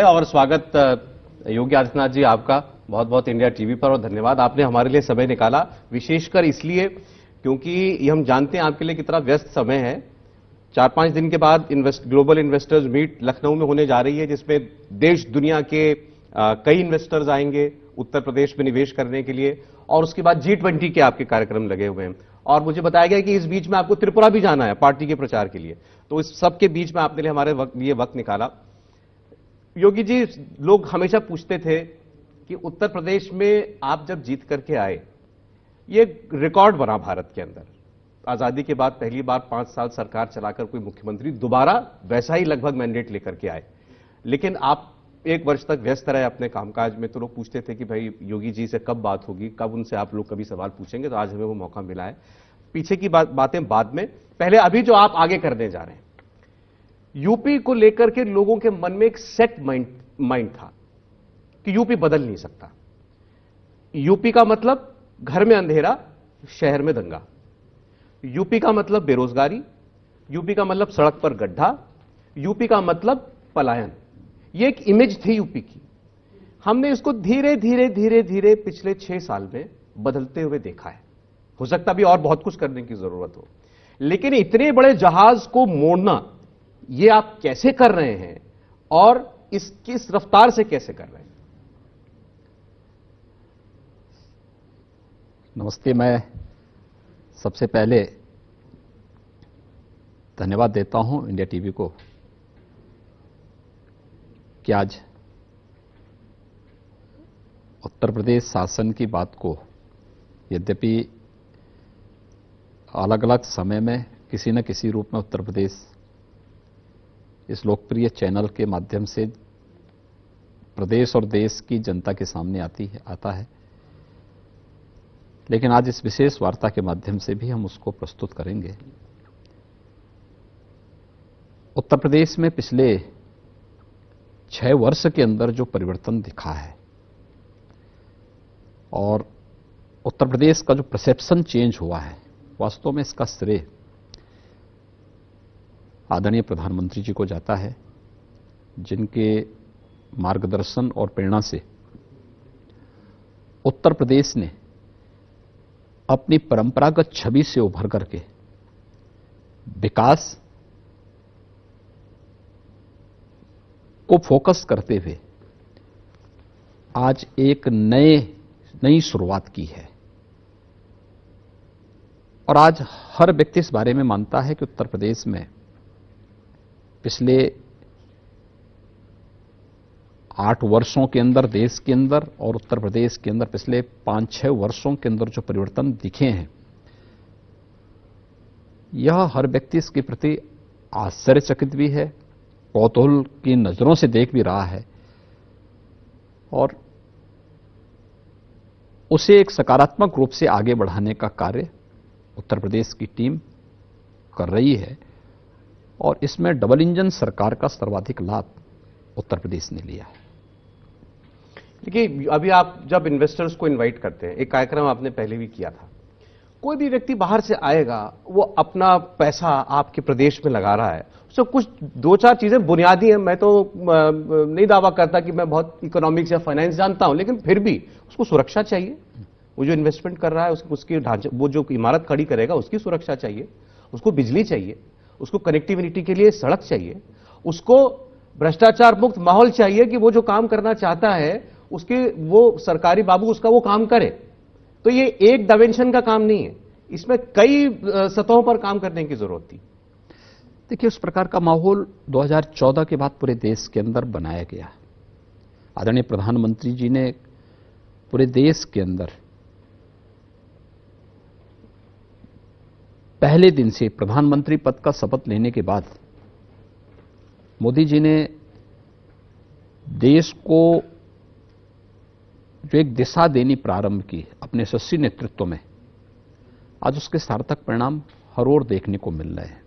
और स्वागत योगी आदित्यनाथ जी आपका बहुत बहुत इंडिया टीवी पर, और धन्यवाद आपने हमारे लिए समय निकाला, विशेषकर इसलिए क्योंकि ये हम जानते हैं आपके लिए कितना व्यस्त समय है। 4-5 दिन के बाद ग्लोबल इन्वेस्टर्स मीट लखनऊ में होने जा रही है, जिसमें देश दुनिया के कई इन्वेस्टर्स आएंगे उत्तर प्रदेश में निवेश करने के लिए, और उसके बाद G20 के आपके कार्यक्रम लगे हुए हैं। और मुझे बताया गया कि इस बीच में आपको त्रिपुरा भी जाना है पार्टी के प्रचार के लिए, तो इस सब के बीच में आपने लिए हमारे लिए वक्त निकाला। योगी जी, लोग हमेशा पूछते थे कि उत्तर प्रदेश में आप जब जीत करके आए, ये रिकॉर्ड बना भारत के अंदर, आजादी के बाद पहली बार 5 साल सरकार चलाकर कोई मुख्यमंत्री दोबारा वैसा ही लगभग मैंडेट लेकर के आए, लेकिन आप 1 वर्ष तक व्यस्त रहे अपने कामकाज में। तो लोग पूछते थे कि भाई योगी जी से कब बात होगी, कब उनसे आप लोग कभी सवाल पूछेंगे, तो आज हमें वो मौका मिला है। पीछे की बातें बाद में, पहले अभी जो आप आगे करने जा रहे हैं, यूपी को लेकर के लोगों के मन में एक सेट माइंड था कि यूपी बदल नहीं सकता। यूपी का मतलब घर में अंधेरा, शहर में दंगा। यूपी का मतलब बेरोजगारी, यूपी का मतलब सड़क पर गड्ढा, यूपी का मतलब पलायन। यह एक इमेज थी यूपी की। हमने इसको धीरे धीरे धीरे धीरे पिछले 6 साल में बदलते हुए देखा है। हो सकता भी और बहुत कुछ करने की जरूरत हो, लेकिन इतने बड़े जहाज को मोड़ना ये आप कैसे कर रहे हैं और किस रफ्तार से कैसे कर रहे हैं? नमस्ते। मैं सबसे पहले धन्यवाद देता हूं इंडिया टीवी को कि आज उत्तर प्रदेश शासन की बात को, यद्यपि अलग अलग समय में किसी न किसी रूप में उत्तर प्रदेश इस लोकप्रिय चैनल के माध्यम से प्रदेश और देश की जनता के सामने आता है, लेकिन आज इस विशेष वार्ता के माध्यम से भी हम उसको प्रस्तुत करेंगे। उत्तर प्रदेश में पिछले 6 वर्ष के अंदर जो परिवर्तन दिखा है और उत्तर प्रदेश का जो परसेप्शन चेंज हुआ है, वास्तव में इसका श्रेय आदरणीय प्रधानमंत्री जी को जाता है, जिनके मार्गदर्शन और प्रेरणा से उत्तर प्रदेश ने अपनी परंपरागत छवि से उभर करके विकास को फोकस करते हुए आज एक नई शुरुआत की है। और आज हर व्यक्ति इस बारे में मानता है कि उत्तर प्रदेश में पिछले 8 वर्षों के अंदर देश के अंदर और उत्तर प्रदेश के अंदर पिछले 5-6 वर्षों के अंदर जो परिवर्तन दिखे हैं, यह हर व्यक्ति इसके प्रति आश्चर्यचकित भी है, कौतूहल की नजरों से देख भी रहा है और उसे एक सकारात्मक रूप से आगे बढ़ाने का कार्य उत्तर प्रदेश की टीम कर रही है। और इसमें डबल इंजन सरकार का सर्वाधिक लाभ उत्तर प्रदेश ने लिया है। देखिए, अभी आप जब इन्वेस्टर्स को इनवाइट करते हैं, एक कार्यक्रम आपने पहले भी किया था, कोई भी व्यक्ति बाहर से आएगा, वो अपना पैसा आपके प्रदेश में लगा रहा है, उससे कुछ 2-4 चीजें बुनियादी हैं। मैं तो नहीं दावा करता कि मैं बहुत इकोनॉमिक्स या फाइनेंस जानता हूं, लेकिन फिर भी उसको सुरक्षा चाहिए। वो जो इन्वेस्टमेंट कर रहा है उसकी ढांचे, वो जो इमारत खड़ी करेगा उसकी सुरक्षा चाहिए, उसको बिजली चाहिए, उसको कनेक्टिविटी के लिए सड़क चाहिए, उसको भ्रष्टाचार मुक्त माहौल चाहिए कि वो जो काम करना चाहता है उसके वो सरकारी बाबू उसका वो काम करे। तो ये एक डायमेंशन का काम नहीं है, इसमें कई सतहों पर काम करने की जरूरत थी। देखिए, उस प्रकार का माहौल 2014 के बाद पूरे देश के अंदर बनाया गया। आदरणीय प्रधानमंत्री जी ने पूरे देश के अंदर पहले दिन से प्रधानमंत्री पद का शपथ लेने के बाद मोदी जी ने देश को जो एक दिशा देनी प्रारंभ की अपने यशस्वी नेतृत्व में, आज उसके सार्थक परिणाम हर ओर देखने को मिल रहे हैं।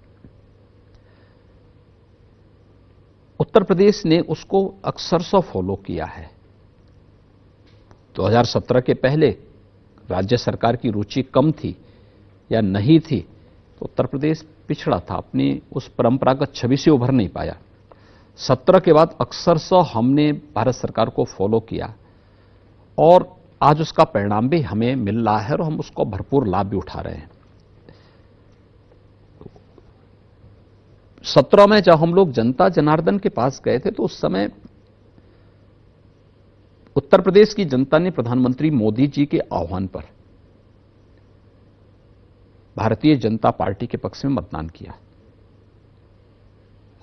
उत्तर प्रदेश ने उसको अक्षरशः फॉलो किया है। 2017 के पहले राज्य सरकार की रुचि कम थी या नहीं थी, तो उत्तर प्रदेश पिछड़ा था, अपनी उस परंपरागत छवि से उभर नहीं पाया। 17 के बाद अक्सरशः हमने भारत सरकार को फॉलो किया और आज उसका परिणाम भी हमें मिल रहा है और हम उसको भरपूर लाभ भी उठा रहे हैं। 17 में जब हम लोग जनता जनार्दन के पास गए थे तो उस समय उत्तर प्रदेश की जनता ने प्रधानमंत्री मोदी जी के आह्वान पर भारतीय जनता पार्टी के पक्ष में मतदान किया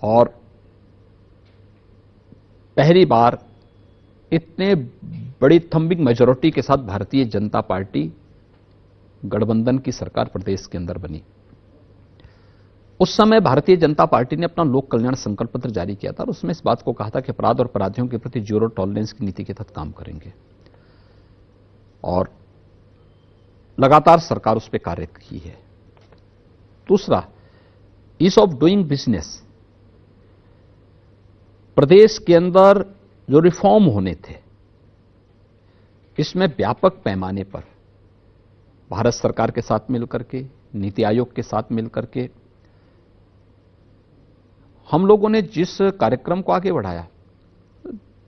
और पहली बार इतने बड़ी थंबिंग मेजॉरिटी के साथ भारतीय जनता पार्टी गठबंधन की सरकार प्रदेश के अंदर बनी। उस समय भारतीय जनता पार्टी ने अपना लोक कल्याण संकल्प पत्र जारी किया था और उसमें इस बात को कहा था कि अपराध और अपराधियों के प्रति जीरो टॉलरेंस की नीति के तहत काम करेंगे और लगातार सरकार उस पर कार्य की है। दूसरा, ईज ऑफ डूइंग बिजनेस। प्रदेश के अंदर जो रिफॉर्म होने थे इसमें व्यापक पैमाने पर भारत सरकार के साथ मिलकर के, नीति आयोग के साथ मिलकर के हम लोगों ने जिस कार्यक्रम को आगे बढ़ाया,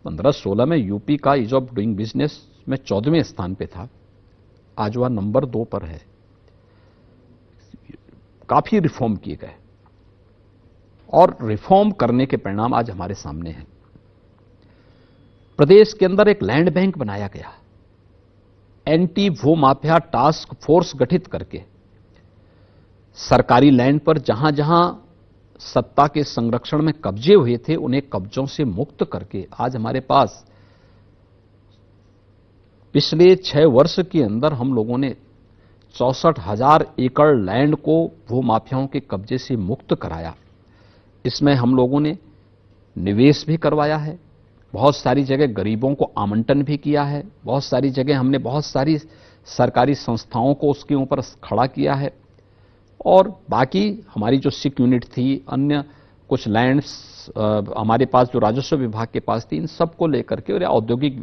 15-16 में यूपी का ईज ऑफ डूइंग बिजनेस में 14वें स्थान पे था, आज वह नंबर 2 पर है। काफी रिफॉर्म किए गए और रिफॉर्म करने के परिणाम आज हमारे सामने हैं। प्रदेश के अंदर एक लैंड बैंक बनाया गया, एंटी भू माफिया टास्क फोर्स गठित करके सरकारी लैंड पर जहां जहां सत्ता के संरक्षण में कब्जे हुए थे उन्हें कब्जों से मुक्त करके आज हमारे पास पिछले 6 वर्ष के अंदर हम लोगों ने 64,000 एकड़ लैंड को भू माफियाओं के कब्जे से मुक्त कराया। इसमें हम लोगों ने निवेश भी करवाया है, बहुत सारी जगह गरीबों को आवंटन भी किया है, बहुत सारी जगह हमने बहुत सारी सरकारी संस्थाओं को उसके ऊपर खड़ा किया है और बाकी हमारी जो सिक यूनिट थी, अन्य कुछ लैंड्स हमारे पास जो राजस्व विभाग के पास थी, इन सबको लेकर के और औद्योगिक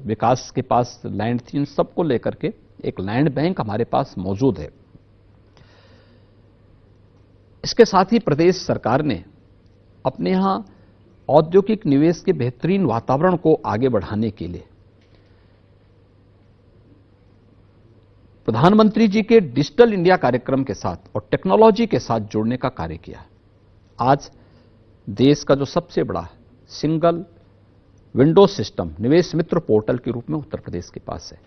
विकास के पास लैंड थी, इन सबको लेकर के एक लैंड बैंक हमारे पास मौजूद है। इसके साथ ही प्रदेश सरकार ने अपने यहां औद्योगिक निवेश के बेहतरीन वातावरण को आगे बढ़ाने के लिए प्रधानमंत्री जी के डिजिटल इंडिया कार्यक्रम के साथ और टेक्नोलॉजी के साथ जोड़ने का कार्य किया। आज देश का जो सबसे बड़ा सिंगल विंडो सिस्टम निवेश मित्र पोर्टल के रूप में उत्तर प्रदेश के पास है।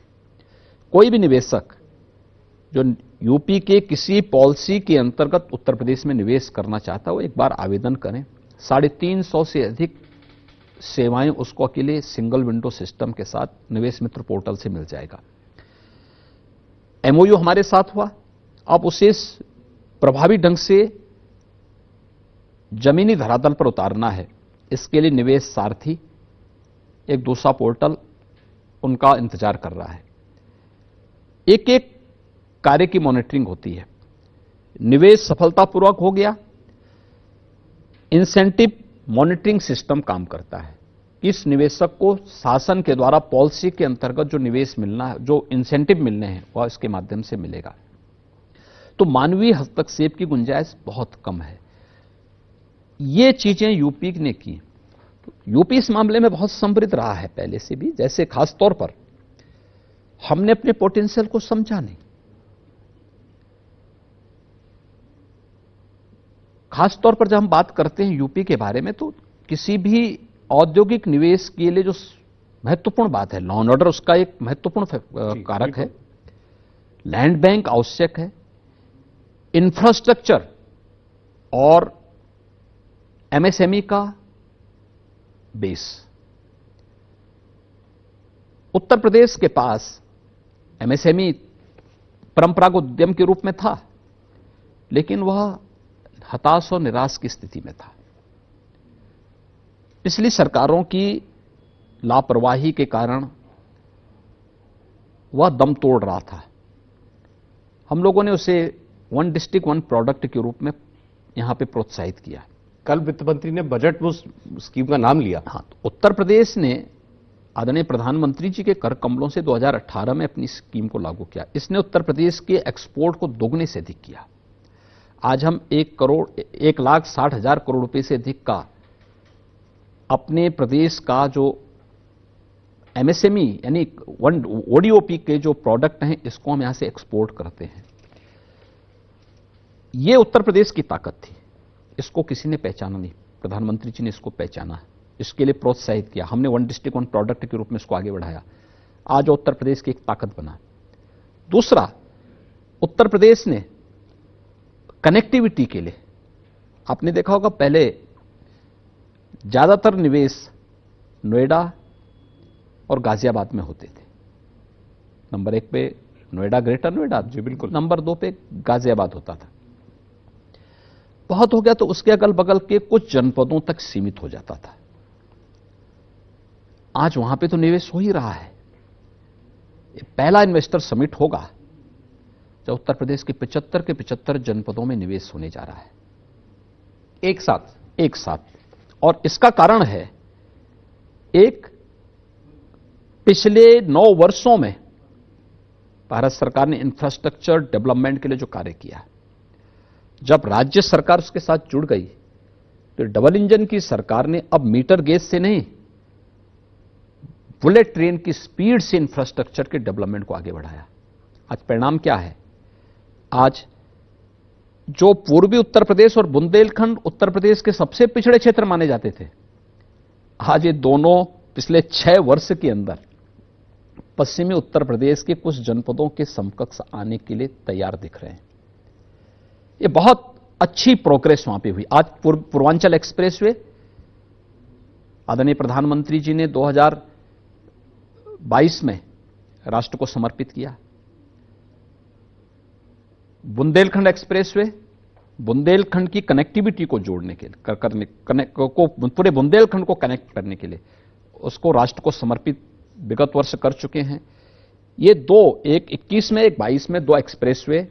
कोई भी निवेशक जो यूपी के किसी पॉलिसी के अंतर्गत उत्तर प्रदेश में निवेश करना चाहता है वो एक बार आवेदन करें। 350 से अधिक सेवाएं उसको अकेले सिंगल विंडो सिस्टम के साथ निवेश मित्र पोर्टल से मिल जाएगा। एमओयू हमारे साथ हुआ, अब उसे प्रभावी ढंग से जमीनी धरातल पर उतारना है। इसके लिए निवेश सारथी एक दूसरा पोर्टल उनका इंतजार कर रहा है। एक एक कार्य की मॉनिटरिंग होती है। निवेश सफलतापूर्वक हो गया, इंसेंटिव मॉनिटरिंग सिस्टम काम करता है। इस निवेशक को शासन के द्वारा पॉलिसी के अंतर्गत जो निवेश मिलना है, जो इंसेंटिव मिलने हैं, वह इसके माध्यम से मिलेगा। तो मानवीय हस्तक्षेप की गुंजाइश बहुत कम है। ये चीजें यूपी ने की। तो यूपी इस मामले में बहुत समृद्ध रहा है पहले से भी। जैसे खास तौर पर हमने अपने पोटेंशियल को समझा नहीं। खास तौर पर जब हम बात करते हैं यूपी के बारे में, तो किसी भी औद्योगिक निवेश के लिए जो महत्वपूर्ण बात है, लॉ एंड ऑर्डर उसका एक महत्वपूर्ण कारक है, लैंड बैंक आवश्यक है, इंफ्रास्ट्रक्चर और एमएसएमई का बेस। उत्तर प्रदेश के पास एमएसएमई परंपरागत उद्यम के रूप में था, लेकिन वह हताश और निराश की स्थिति में था। पिछली सरकारों की लापरवाही के कारण वह दम तोड़ रहा था। हम लोगों ने उसे वन डिस्ट्रिक्ट वन प्रोडक्ट के रूप में यहां पे प्रोत्साहित किया। कल वित्त मंत्री ने बजट में उस स्कीम का नाम लिया। हाँ, तो उत्तर प्रदेश ने आदरणीय प्रधानमंत्री जी के कर कमलों से 2018 में अपनी स्कीम को लागू किया। इसने उत्तर प्रदेश के एक्सपोर्ट को दोगुने से अधिक किया। आज हम 1,60,000 करोड़ रुपए से अधिक का अपने प्रदेश का जो एमएसएमई यानी ओडीओपी के जो प्रोडक्ट हैं इसको हम यहां से एक्सपोर्ट करते हैं। ये उत्तर प्रदेश की ताकत थी, इसको किसी ने पहचाना नहीं, प्रधानमंत्री जी ने इसको पहचाना, इसके लिए प्रोत्साहित किया, हमने वन डिस्ट्रिक्ट वन प्रोडक्ट के रूप में इसको आगे बढ़ाया, आज उत्तर प्रदेश की एक ताकत बना। दूसरा, उत्तर प्रदेश ने कनेक्टिविटी के लिए, आपने देखा होगा पहले ज्यादातर निवेश नोएडा और गाजियाबाद में होते थे। नंबर 1 पे नोएडा, ग्रेटर नोएडा, जी बिल्कुल, नंबर 2 पे गाजियाबाद होता था। बहुत हो गया तो उसके अगल बगल के कुछ जनपदों तक सीमित हो जाता था। आज वहां पे तो निवेश हो ही रहा है। पहला इन्वेस्टर समिट होगा जब उत्तर प्रदेश के 75 जनपदों में निवेश होने जा रहा है एक साथ। और इसका कारण है, एक, पिछले 9 वर्षों में भारत सरकार ने इंफ्रास्ट्रक्चर डेवलपमेंट के लिए जो कार्य किया, जब राज्य सरकार उसके साथ जुड़ गई तो डबल इंजन की सरकार ने अब मीटर गेज से नहीं, बुलेट ट्रेन की स्पीड से इंफ्रास्ट्रक्चर के डेवलपमेंट को आगे बढ़ाया। आज परिणाम क्या है? आज जो पूर्वी उत्तर प्रदेश और बुंदेलखंड उत्तर प्रदेश के सबसे पिछड़े क्षेत्र माने जाते थे, आज ये दोनों पिछले 6 वर्ष के अंदर पश्चिमी उत्तर प्रदेश के कुछ जनपदों के समकक्ष आने के लिए तैयार दिख रहे हैं। ये बहुत अच्छी प्रोग्रेस वहां पे हुई। आज पूर्वांचल एक्सप्रेसवे आदरणीय प्रधानमंत्री जी ने 2022 में राष्ट्र को समर्पित किया। बुंदेलखंड एक्सप्रेसवे बुंदेलखंड की कनेक्टिविटी को जोड़ने के लिए, पूरे बुंदेलखंड को कनेक्ट करने के लिए उसको राष्ट्र को समर्पित विगत वर्ष कर चुके हैं। ये दो, एक 21 में, एक 22 में 2 एक्सप्रेसवे,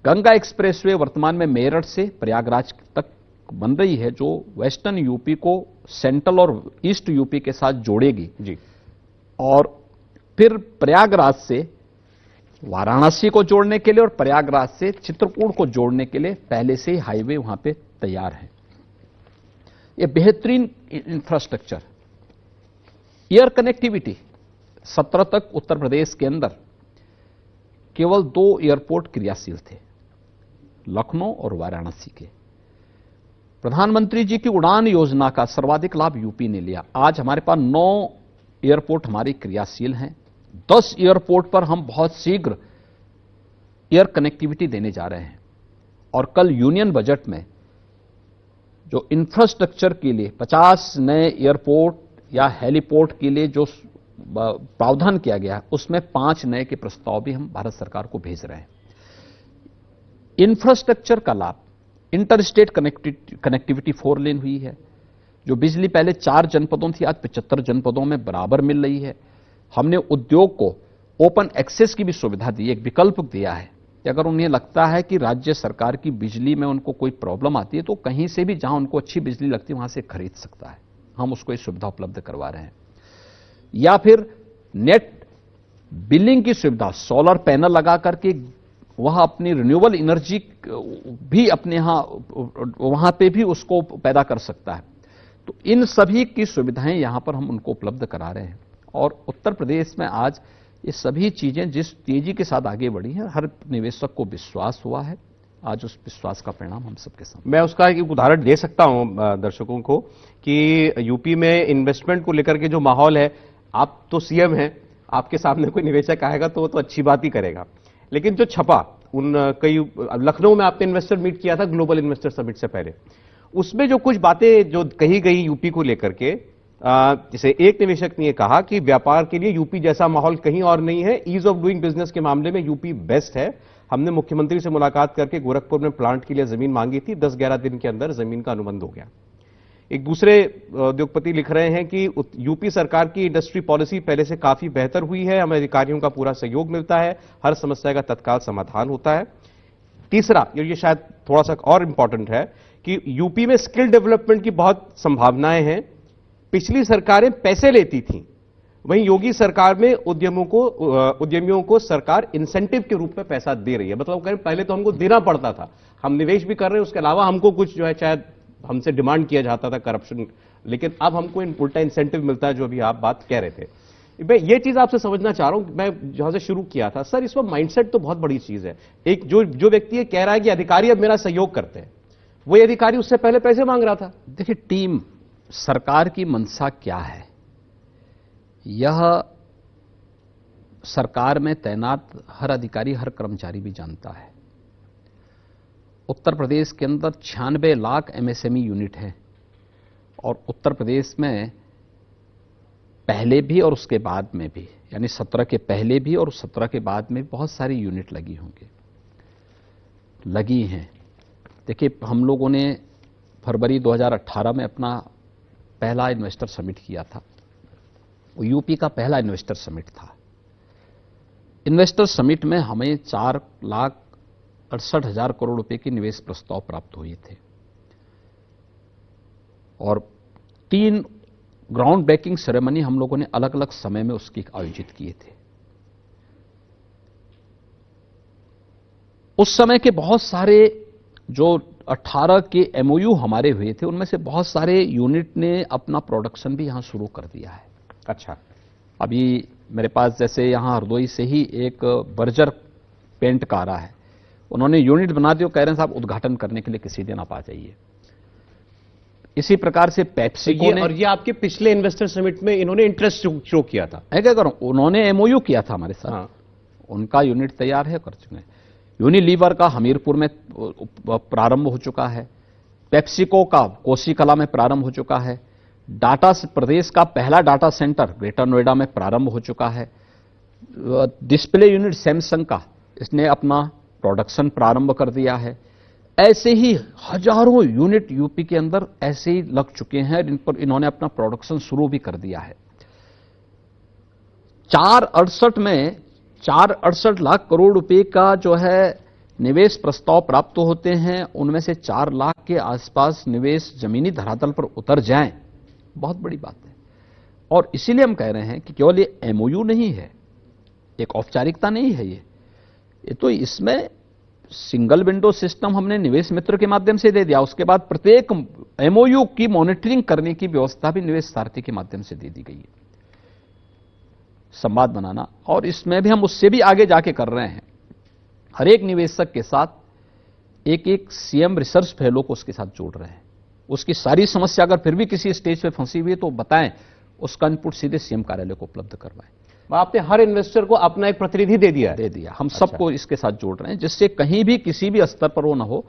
गंगा एक्सप्रेसवे वर्तमान में मेरठ से प्रयागराज तक बन रही है, जो वेस्टर्न यूपी को सेंट्रल और ईस्ट यूपी के साथ जोड़ेगी जी। और फिर प्रयागराज से वाराणसी को जोड़ने के लिए और प्रयागराज से चित्रकूट को जोड़ने के लिए पहले से ही हाईवे वहां पे तैयार है। ये बेहतरीन इंफ्रास्ट्रक्चर। एयर कनेक्टिविटी, 17 तक उत्तर प्रदेश के अंदर केवल 2 एयरपोर्ट क्रियाशील थे, लखनऊ और वाराणसी के। प्रधानमंत्री जी की उड़ान योजना का सर्वाधिक लाभ यूपी ने लिया। आज हमारे पास 9 एयरपोर्ट हमारी क्रियाशील हैं। 10 एयरपोर्ट पर हम बहुत शीघ्र एयर कनेक्टिविटी देने जा रहे हैं। और कल यूनियन बजट में जो इंफ्रास्ट्रक्चर के लिए 50 नए एयरपोर्ट या हेलीपोर्ट के लिए जो प्रावधान किया गया, उसमें 5 नए के प्रस्ताव भी हम भारत सरकार को भेज रहे हैं। इंफ्रास्ट्रक्चर का लाभ, इंटर स्टेट कनेक्टिविटी 4 लेन हुई है। जो बिजली पहले 4 जनपदों थी, आज 75 जनपदों में बराबर मिल रही है। हमने उद्योग को ओपन एक्सेस की भी सुविधा दी, एक विकल्प दिया है कि अगर उन्हें लगता है कि राज्य सरकार की बिजली में उनको कोई प्रॉब्लम आती है तो कहीं से भी जहां उनको अच्छी बिजली लगती है वहां से खरीद सकता है। हम उसको ये सुविधा उपलब्ध करवा रहे हैं। या फिर नेट बिलिंग की सुविधा, सोलर पैनल लगा करके वह अपनी रिन्यूएबल एनर्जी भी अपने यहां वहां पे भी उसको पैदा कर सकता है। तो इन सभी की सुविधाएं यहां पर हम उनको उपलब्ध करा रहे हैं। और उत्तर प्रदेश में आज ये सभी चीजें जिस तेजी के साथ आगे बढ़ी हैं, हर निवेशक को विश्वास हुआ है। आज उस विश्वास का परिणाम हम सबके सामने। मैं उसका एक उदाहरण दे सकता हूं दर्शकों को कि यूपी में इन्वेस्टमेंट को लेकर के जो माहौल है, आप तो सीएम हैं, आपके सामने कोई निवेशक आएगा तो वो तो अच्छी बात ही करेगा, लेकिन जो छपा उन कई, लखनऊ में आपने इन्वेस्टर मीट किया था ग्लोबल इन्वेस्टर समिट से पहले, उसमें जो कुछ बातें जो कही गई यूपी को लेकर के, जैसे एक निवेशक ने कहा कि व्यापार के लिए यूपी जैसा माहौल कहीं और नहीं है, ईज ऑफ डूइंग बिजनेस के मामले में यूपी बेस्ट है। हमने मुख्यमंत्री से मुलाकात करके गोरखपुर में प्लांट के लिए जमीन मांगी थी, 10-11 दिन के अंदर जमीन का अनुबंध हो गया। एक दूसरे उद्योगपति लिख रहे हैं कि यूपी सरकार की इंडस्ट्री पॉलिसी पहले से काफी बेहतर हुई है, हमें अधिकारियों का पूरा सहयोग मिलता है, हर समस्या का तत्काल समाधान होता है। तीसरा, ये शायद थोड़ा सा और इंपॉर्टेंट है कि यूपी में स्किल डेवलपमेंट की बहुत संभावनाएं हैं। पिछली सरकारें पैसे लेती थीं, वहीं योगी सरकार में उद्यमियों को सरकार इंसेंटिव के रूप में पैसा दे रही है। मतलब पहले तो हमको देना पड़ता था, हम निवेश भी कर रहे हैं, उसके अलावा हमको कुछ जो है शायद हमसे डिमांड किया जाता था करप्शन लेकिन अब हमको उल्टा इंसेंटिव मिलता है, जो अभी आप बात कह रहे थे। मैं ये चीज आपसे समझना चाह रहा हूं, मैं जहां से शुरू किया था सर, इसमें माइंडसेट तो बहुत बड़ी चीज है। एक जो व्यक्ति ये कह रहा है कि अधिकारी अब मेरा सहयोग करते हैं, वही अधिकारी उससे पहले पैसे मांग रहा था। देखिए, टीम सरकार की मंशा क्या है, यह सरकार में तैनात हर अधिकारी, हर कर्मचारी भी जानता है। उत्तर प्रदेश के अंदर 96 लाख एमएसएमई यूनिट हैं और उत्तर प्रदेश में पहले भी और उसके बाद में भी, यानी 17 के पहले भी और 17 के बाद में बहुत सारी यूनिट लगी हैं। देखिए, हम लोगों ने फरवरी 2018 में अपना पहला इन्वेस्टर समिट किया था। वो यूपी का पहला इन्वेस्टर समिट था। इन्वेस्टर समिट में हमें 4,68,000 करोड़ रुपए के निवेश प्रस्ताव प्राप्त हुए थे और 3 ग्राउंड ब्रेकिंग सेरेमनी हम लोगों ने अलग अलग समय में उसकी आयोजित किए थे। उस समय के बहुत सारे जो 18 के एमओयू हमारे हुए थे, उनमें से बहुत सारे यूनिट ने अपना प्रोडक्शन भी यहां शुरू कर दिया है। अच्छा, अभी मेरे पास जैसे यहां हरदोई से ही एक बर्जर पेंट का आ रहा है, उन्होंने यूनिट बना दिया, कह रहे हैं साहब उद्घाटन करने के लिए किसी दिन आप आ जाइए। इसी प्रकार से पेप्सिको ने, और ये आपके पिछले इन्वेस्टर समिट में इन्होंने इंटरेस्ट शो किया था। मैं क्या करूं, उन्होंने एमओयू किया था हमारे साथ। हाँ। उनका यूनिट तैयार है, कर चुके हैं। यूनिलीवर का हमीरपुर में प्रारंभ हो चुका है, पेप्सिको का कोसी कला में प्रारंभ हो चुका है, डाटा प्रदेश का पहला डाटा सेंटर ग्रेटर नोएडा में प्रारंभ हो चुका है, डिस्प्ले यूनिट सैमसंग का इसने अपना प्रोडक्शन प्रारंभ कर दिया है। ऐसे ही हजारों यूनिट यूपी के अंदर ऐसे ही लग चुके हैं, जिन पर इन्होंने अपना प्रोडक्शन शुरू भी कर दिया है। 468 लाख करोड़ रुपए का जो है निवेश प्रस्ताव प्राप्त होते हैं, उनमें से 4 लाख के आसपास निवेश जमीनी धरातल पर उतर जाएं, बहुत बड़ी बात है। और इसीलिए हम कह रहे हैं कि केवल ये एमओयू नहीं है, एक औपचारिकता नहीं है, ये तो इसमें सिंगल विंडो सिस्टम हमने निवेश मित्र के माध्यम से दे दिया। उसके बाद प्रत्येक एमओयू की मॉनिटरिंग करने की व्यवस्था भी निवेश सारथी के माध्यम से दे दी गई है। संवाद बनाना, और इसमें भी हम उससे भी आगे जाके कर रहे हैं। हर एक निवेशक के साथ एक सीएम रिसर्च फेलो को उसके साथ जोड़ रहे हैं। उसकी सारी समस्या अगर फिर भी किसी स्टेज पे फंसी हुई है तो बताएं, उसका इनपुट सीधे सीएम कार्यालय को उपलब्ध करवाएं। आपने हर इन्वेस्टर को अपना एक प्रतिनिधि दे दिया है? दे दिया। हम सबको इसके साथ जोड़ रहे हैं, जिससे कहीं भी किसी भी स्तर पर वो ना हो।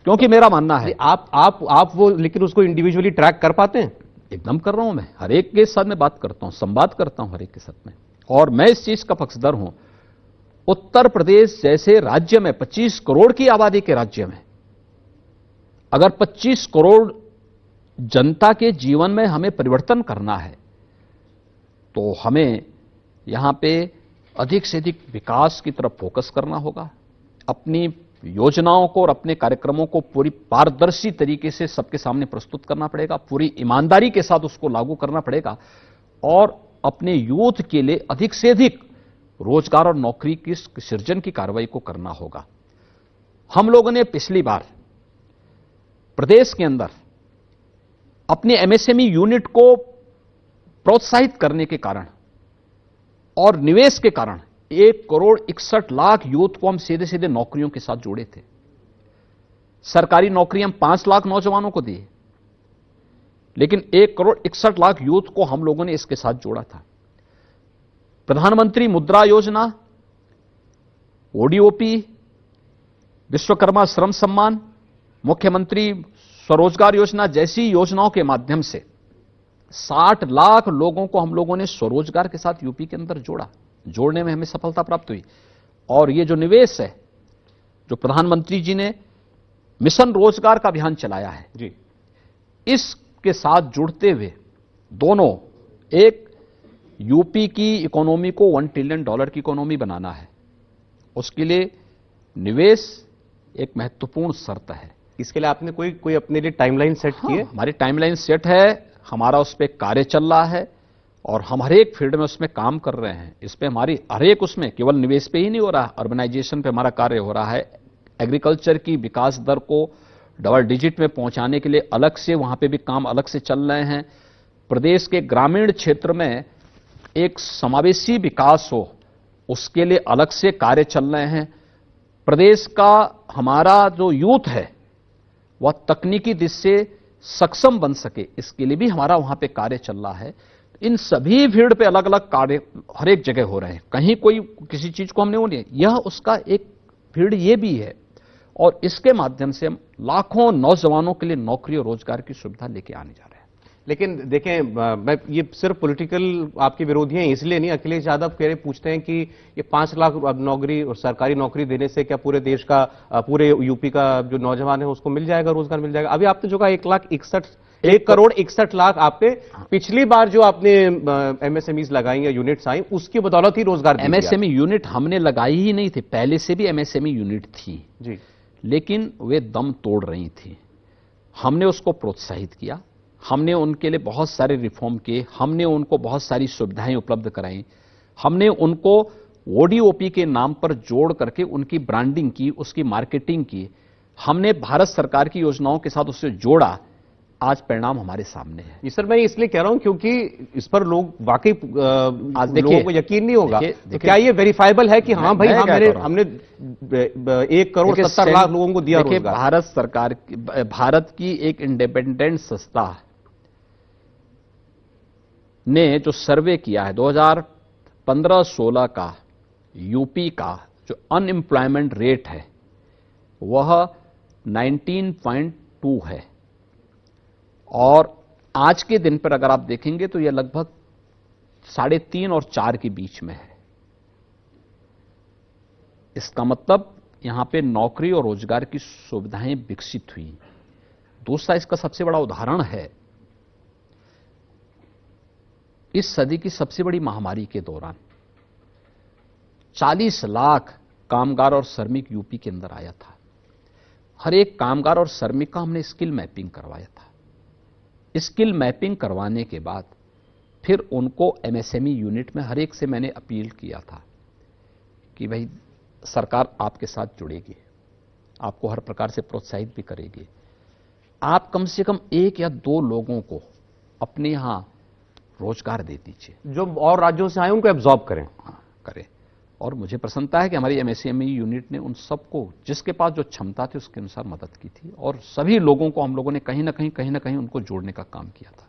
क्योंकि मेरा मानना है, आप वो लेकिन उसको इंडिविजुअली ट्रैक कर पाते हैं? एकदम कर रहा हूं मैं, हर एक के साथ में बात करता हूं, संवाद करता हूं हर एक के साथ में। और मैं इस चीज का पक्षधर हूं, उत्तर प्रदेश जैसे राज्य में, 25 करोड़ की आबादी के राज्य में, अगर 25 करोड़ जनता के जीवन में हमें परिवर्तन करना है तो हमें यहां पे अधिक से अधिक विकास की तरफ फोकस करना होगा। अपनी योजनाओं को और अपने कार्यक्रमों को पूरी पारदर्शी तरीके से सबके सामने प्रस्तुत करना पड़ेगा, पूरी ईमानदारी के साथ उसको लागू करना पड़ेगा और अपने यूथ के लिए अधिक से अधिक रोजगार और नौकरी की सृजन की कार्रवाई को करना होगा। हम लोगों ने पिछली बार प्रदेश के अंदर अपने एमएसएमई यूनिट को प्रोत्साहित करने के कारण और निवेश के कारण 1,61,00,000 यूथ को हम सीधे सीधे नौकरियों के साथ जोड़े थे। सरकारी नौकरियां 5 लाख नौजवानों को दी, लेकिन 1,61,00,000 यूथ को हम लोगों ने इसके साथ जोड़ा था। प्रधानमंत्री मुद्रा योजना, ओडीओपी, विश्वकर्मा श्रम सम्मान, मुख्यमंत्री स्वरोजगार योजना जैसी योजनाओं के माध्यम से 60 लाख लोगों को हम लोगों ने स्वरोजगार के साथ यूपी के अंदर जोड़ा। जोड़ने में हमें सफलता प्राप्त हुई। और ये जो निवेश है, जो प्रधानमंत्री जी ने मिशन रोजगार का अभियान चलाया है जी, इसके साथ जुड़ते हुए दोनों, एक यूपी की इकोनॉमी को $1 ट्रिलियन की इकोनॉमी बनाना है, उसके लिए निवेश एक महत्वपूर्ण शर्त है। इसके लिए आपने कोई अपने लिए टाइमलाइन सेट की है? हमारी टाइमलाइन सेट है, हमारा उस पर कार्य चल रहा है और हम हर एक फील्ड में उसमें काम कर रहे हैं। इस पे हमारी हर एक, उसमें केवल निवेश पे ही नहीं हो रहा, अर्बनाइजेशन पे हमारा कार्य हो रहा है। एग्रीकल्चर की विकास दर को डबल डिजिट में पहुंचाने के लिए अलग से वहां पे भी काम अलग से चल रहे हैं। प्रदेश के ग्रामीण क्षेत्र में एक समावेशी विकास हो, उसके लिए अलग से कार्य चल रहे हैं। प्रदेश का हमारा जो यूथ है वह तकनीकी दृष्टि से सक्षम बन सके, इसके लिए भी हमारा वहां पे कार्य चल रहा है। इन सभी फील्ड पे अलग अलग कार्य हर एक जगह हो रहे हैं, कहीं कोई किसी चीज को हमने वो नहीं, यह उसका एक फील्ड ये भी है। और इसके माध्यम से हम लाखों नौजवानों के लिए नौकरी और रोजगार की सुविधा लेके आने जा रहे हैं। लेकिन देखें, मैं ये सिर्फ पॉलिटिकल आपके विरोधी हैं इसलिए नहीं, अखिलेश यादव कह रहे पूछते हैं कि ये 5 लाख नौकरी और सरकारी नौकरी देने से क्या पूरे देश का, पूरे यूपी का जो नौजवान है उसको मिल जाएगा, रोजगार मिल जाएगा। अभी आपने जो कहा 1,61,00,000 आपने पिछली बार जो आपने एमएसएमईज लगाई या यूनिट्स आई उसकी बदौलत ही रोजगार दिया। एमएसएमई यूनिट हमने लगाई ही नहीं थी, पहले से भी एमएसएमई यूनिट थी जी, लेकिन वे दम तोड़ रही थी। हमने उसको प्रोत्साहित किया, हमने उनके लिए बहुत सारे रिफॉर्म किए, हमने उनको बहुत सारी सुविधाएं उपलब्ध कराई, हमने उनको ओडीओपी के नाम पर जोड़ करके उनकी ब्रांडिंग की, उसकी मार्केटिंग की, हमने भारत सरकार की योजनाओं के साथ उससे जोड़ा। आज परिणाम हमारे सामने है। ये सर मैं इसलिए कह रहा हूं क्योंकि इस पर लोग वाकई आज लोगों को यकीन नहीं होगा। तो क्या ये वेरीफाइबल है कि हाँ भाई हमने 1,70,00,000 लोगों को दिया रोजगार? भारत सरकार की, भारत की एक इंडिपेंडेंट संस्था ने जो सर्वे किया है 2015-16 का, यूपी का जो अनएम्प्लॉयमेंट रेट है वह 19.2 है और आज के दिन पर अगर आप देखेंगे तो यह लगभग 3.5 और 4 के बीच में है। इसका मतलब यहां पे नौकरी और रोजगार की सुविधाएं विकसित हुई। दूसरा इसका सबसे बड़ा उदाहरण है, इस सदी की सबसे बड़ी महामारी के दौरान 40 लाख कामगार और श्रमिक यूपी के अंदर आया था। हर एक कामगार और श्रमिक का हमने स्किल मैपिंग करवाया था। स्किल मैपिंग करवाने के बाद फिर उनको एमएसएमई यूनिट में हर एक से मैंने अपील किया था कि भाई सरकार आपके साथ जुड़ेगी, आपको हर प्रकार से प्रोत्साहित भी करेगी। आप कम से कम 1 या 2 लोगों को अपने यहां रोजगार दे दीजिए, जो और राज्यों से आए उनको एब्जॉर्ब करें। हाँ, करें। और मुझे प्रसन्नता है कि हमारी एमएसएमई यूनिट ने उन सबको जिसके पास जो क्षमता थी उसके अनुसार मदद की थी और सभी लोगों को हम लोगों ने कहीं ना कहीं उनको जोड़ने का काम किया था।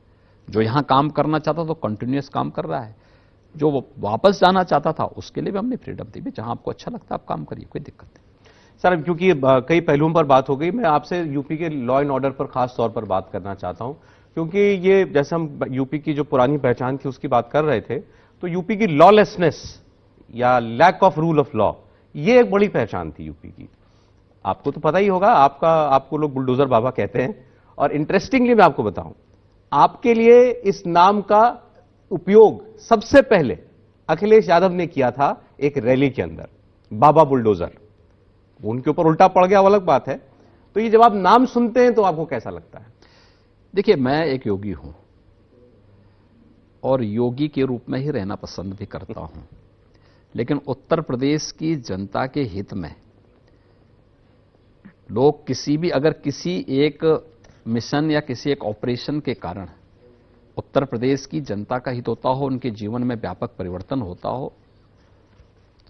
जो यहां काम करना चाहता तो कंटिन्यूअस काम कर रहा है, जो वो वापस जाना चाहता था उसके लिए भी हमने फ्रीडम दी। जहां आपको अच्छा लगता है आप काम करिए, कोई दिक्कत नहीं। सर क्योंकि कई पहलुओं पर बात हो गई, मैं आपसे यूपी के लॉ एंड ऑर्डर पर खास तौर पर बात करना चाहता हूं, क्योंकि ये जैसे हम यूपी की जो पुरानी पहचान थी उसकी बात कर रहे थे, तो यूपी की लॉलेसनेस या lack of rule of law, ये एक बड़ी पहचान थी यूपी की। आपको तो पता ही होगा, आपको लोग बुलडोजर बाबा कहते हैं। और इंटरेस्टिंगली मैं आपको बताऊं, आपके लिए इस नाम का उपयोग सबसे पहले अखिलेश यादव ने किया था एक रैली के अंदर, बाबा बुलडोजर। उनके ऊपर उल्टा पड़ गया, वो अलग बात है। तो ये जब आप नाम सुनते हैं तो आपको कैसा लगता है? देखिए, मैं एक योगी हूं और योगी के रूप में ही रहना पसंद भी करता हूं, लेकिन उत्तर प्रदेश की जनता के हित में लोग अगर किसी एक मिशन या किसी एक ऑपरेशन के कारण उत्तर प्रदेश की जनता का हित होता हो, उनके जीवन में व्यापक परिवर्तन होता हो,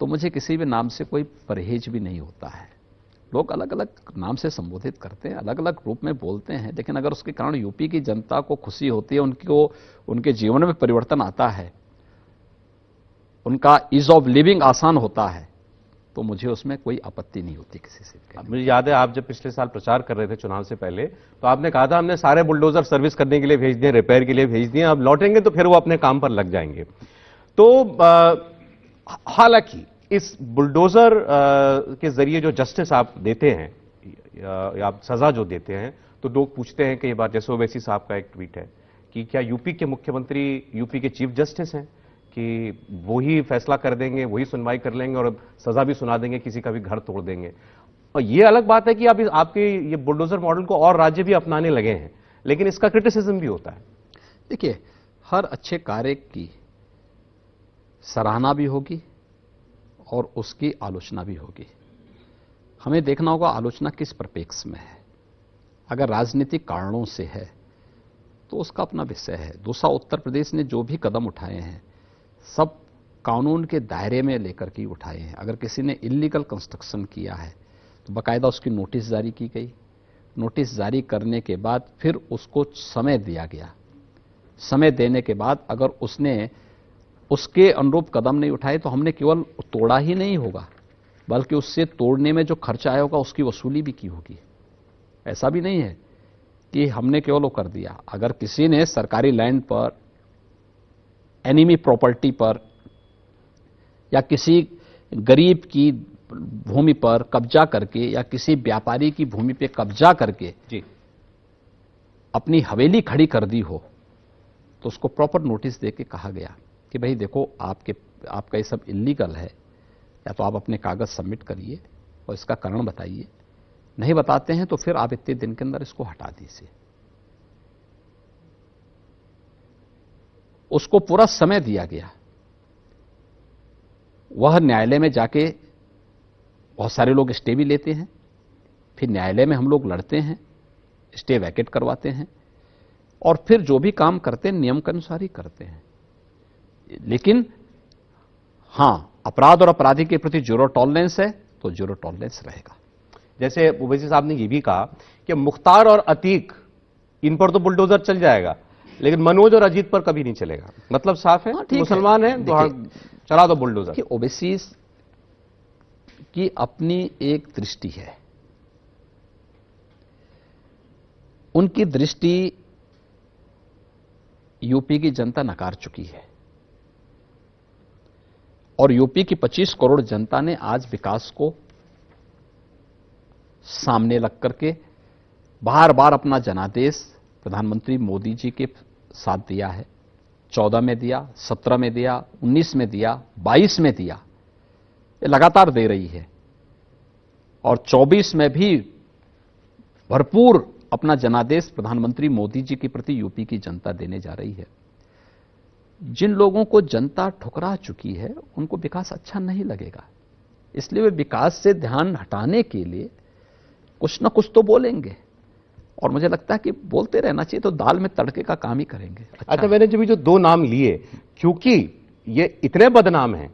तो मुझे किसी भी नाम से कोई परहेज भी नहीं होता है। लोग अलग अलग नाम से संबोधित करते हैं, अलग अलग रूप में बोलते हैं, लेकिन अगर उसके कारण यूपी की जनता को खुशी होती है, उनके जीवन में परिवर्तन आता है, उनका ईज ऑफ लिविंग आसान होता है, तो मुझे उसमें कोई आपत्ति नहीं होती किसी से। मुझे याद है आप जब पिछले साल प्रचार कर रहे थे चुनाव से पहले, तो आपने कहा था हमने सारे बुलडोजर सर्विस करने के लिए भेज दिए, रिपेयर के लिए भेज दिए, अब लौटेंगे तो फिर वो अपने काम पर लग जाएंगे। तो हालांकि इस बुलडोजर के जरिए जो जस्टिस आप देते हैं या आप सजा जो देते हैं, तो लोग पूछते हैं कई बार, जैसे ओवैसी साहब का एक ट्वीट है कि क्या यूपी के मुख्यमंत्री यूपी के चीफ जस्टिस हैं, कि वही फैसला कर देंगे, वही सुनवाई कर लेंगे और सजा भी सुना देंगे, किसी का भी घर तोड़ देंगे। और ये अलग बात है कि आपके ये बुलडोजर मॉडल को और राज्य भी अपनाने लगे हैं, लेकिन इसका क्रिटिसिज्म भी होता है। देखिए, हर अच्छे कार्य की सराहना भी होगी और उसकी आलोचना भी होगी। हमें देखना होगा आलोचना किस परिप्रेक्ष्य में है। अगर राजनीतिक कारणों से है तो उसका अपना विषय है। दूसरा, उत्तर प्रदेश ने जो भी कदम उठाए हैं सब कानून के दायरे में लेकर के उठाए हैं। अगर किसी ने इल्लीगल कंस्ट्रक्शन किया है तो बाकायदा उसकी नोटिस जारी की गई। नोटिस जारी करने के बाद फिर उसको समय दिया गया। समय देने के बाद अगर उसने उसके अनुरूप कदम नहीं उठाए तो हमने केवल तोड़ा ही नहीं होगा, बल्कि उससे तोड़ने में जो खर्चा आया होगा उसकी वसूली भी की होगी। ऐसा भी नहीं है कि हमने केवल वो कर दिया। अगर किसी ने सरकारी लैंड पर, एनिमी प्रॉपर्टी पर या किसी गरीब की भूमि पर कब्जा करके या किसी व्यापारी की भूमि पे कब्जा करके जी अपनी हवेली खड़ी कर दी हो तो उसको प्रॉपर नोटिस देके कहा गया कि भाई देखो, आपका ये सब इल्लीगल है, या तो आप अपने कागज सबमिट करिए और इसका कारण बताइए। नहीं बताते हैं तो फिर आप इतने दिन के अंदर इसको हटा दीजिए। उसको पूरा समय दिया गया। वह न्यायालय में जाके, बहुत सारे लोग स्टे भी लेते हैं, फिर न्यायालय में हम लोग लड़ते हैं, स्टे वैकेट करवाते हैं और फिर जो भी काम करते हैं नियम के अनुसार ही करते हैं। लेकिन हां, अपराध और अपराधी के प्रति जीरो टॉलरेंस है तो जीरो टॉलरेंस रहेगा। जैसे ओवैसी साहब ने ये भी कहा कि मुख्तार और अतीक, इन पर तो बुलडोजर चल जाएगा, लेकिन मनोज और अजीत पर कभी नहीं चलेगा। मतलब साफ है, मुसलमान है तो हाँ, चला दो बुलडोजर। ओवैसी की अपनी एक दृष्टि है, उनकी दृष्टि यूपी की जनता नकार चुकी है और यूपी की 25 करोड़ जनता ने आज विकास को सामने रख करके बार बार अपना जनादेश प्रधानमंत्री मोदी जी के साथ दिया है। 14 में दिया, 17 में दिया, 19 में दिया, 22 में दिया, ये लगातार दे रही है और 24 में भी भरपूर अपना जनादेश प्रधानमंत्री मोदी जी के प्रति यूपी की जनता देने जा रही है। जिन लोगों को जनता ठुकरा चुकी है उनको विकास अच्छा नहीं लगेगा, इसलिए वे विकास से ध्यान हटाने के लिए कुछ ना कुछ तो बोलेंगे और मुझे लगता है कि बोलते रहना चाहिए, तो दाल में तड़के का काम ही करेंगे। अच्छा, मैंने जो दो नाम लिए, क्योंकि ये इतने बदनाम हैं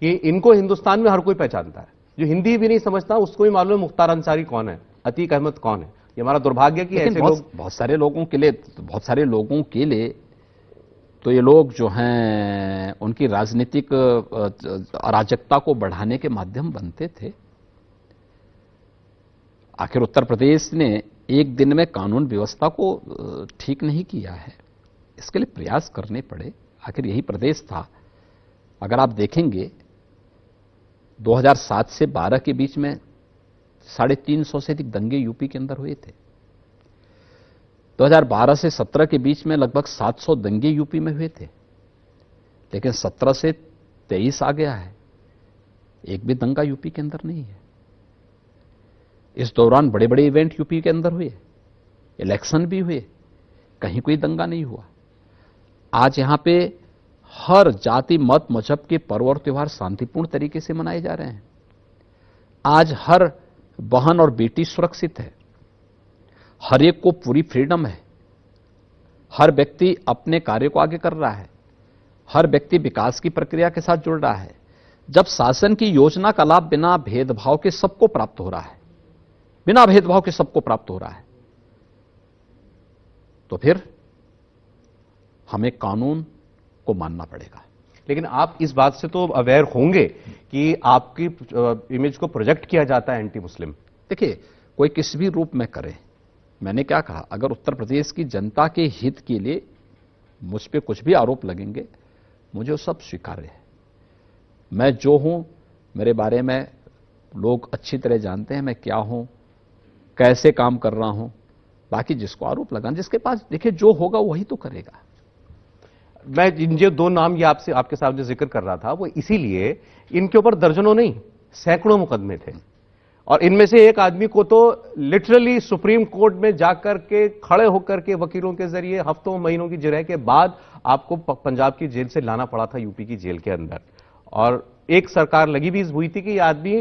कि इनको हिंदुस्तान में हर कोई पहचानता है। जो हिंदी भी नहीं समझता उसको भी मालूम है मुख्तार अंसारी कौन है, अतीक अहमद कौन है। ये हमारा दुर्भाग्य कि ऐसे लोग बहुत सारे लोगों के लिए तो ये लोग जो हैं उनकी राजनीतिक अराजकता को बढ़ाने के माध्यम बनते थे। आखिर उत्तर प्रदेश ने एक दिन में कानून व्यवस्था को ठीक नहीं किया है, इसके लिए प्रयास करने पड़े। आखिर यही प्रदेश था। अगर आप देखेंगे 2007 से 12 के बीच में 350 से अधिक दंगे यूपी के अंदर हुए थे। 2012 से 17 के बीच में लगभग 700 दंगे यूपी में हुए थे, लेकिन 17 से 23 आ गया है, एक भी दंगा यूपी के अंदर नहीं है। इस दौरान बड़े बड़े इवेंट यूपी के अंदर हुए, इलेक्शन भी हुए, कहीं कोई दंगा नहीं हुआ। आज यहां पे हर जाति मत मजहब के पर्व और त्योहार शांतिपूर्ण तरीके से मनाए जा रहे हैं। आज हर बहन और बेटी सुरक्षित है, हर एक को पूरी फ्रीडम है, हर व्यक्ति अपने कार्य को आगे कर रहा है, हर व्यक्ति विकास की प्रक्रिया के साथ जुड़ रहा है। जब शासन की योजना का लाभ बिना भेदभाव के सबको प्राप्त हो रहा है, बिना भेदभाव के सबको प्राप्त हो रहा है, तो फिर हमें कानून को मानना पड़ेगा। लेकिन आप इस बात से तो अवेयर होंगे कि आपकी इमेज को प्रोजेक्ट किया जाता है एंटी मुस्लिम। देखिए, कोई किस भी रूप में करे, मैंने क्या कहा, अगर उत्तर प्रदेश की जनता के हित के लिए मुझ पे कुछ भी आरोप लगेंगे, मुझे वो सब स्वीकार्य है। मैं जो हूं, मेरे बारे में लोग अच्छी तरह जानते हैं, मैं क्या हूं, कैसे काम कर रहा हूं। बाकी जिसको आरोप लगाना, जिसके पास देखिए जो होगा वही तो करेगा। मैं जो दो नाम ये आपके सामने जिक्र कर रहा था वो इसीलिए, इनके ऊपर दर्जनों नहीं सैकड़ों मुकदमे थे और इनमें से एक आदमी को तो लिटरली सुप्रीम कोर्ट में जाकर के खड़े होकर के वकीलों के जरिए हफ्तों महीनों की जिरह के बाद आपको पंजाब की जेल से लाना पड़ा था यूपी की जेल के अंदर। और एक सरकार लगी भी हुई थी कि यह आदमी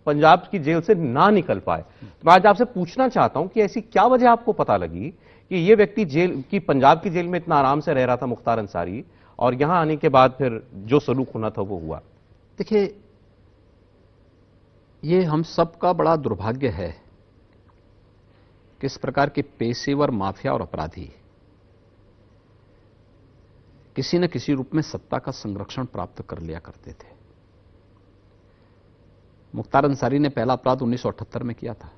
पंजाब की जेल से ना निकल पाए। तो मैं आज आपसे पूछना चाहता हूं कि ऐसी क्या वजह आपको पता लगी कि ये व्यक्ति जेल की, पंजाब की जेल में इतना आराम से रह रहा था मुख्तार अंसारी, और यहां आने के बाद फिर जो सलूक होना था वो हुआ? देखिए, ये हम सबका बड़ा दुर्भाग्य है कि इस प्रकार के पेशेवर माफिया और अपराधी किसी न किसी रूप में सत्ता का संरक्षण प्राप्त कर लिया करते थे। मुख्तार अंसारी ने पहला अपराध 1978 में किया था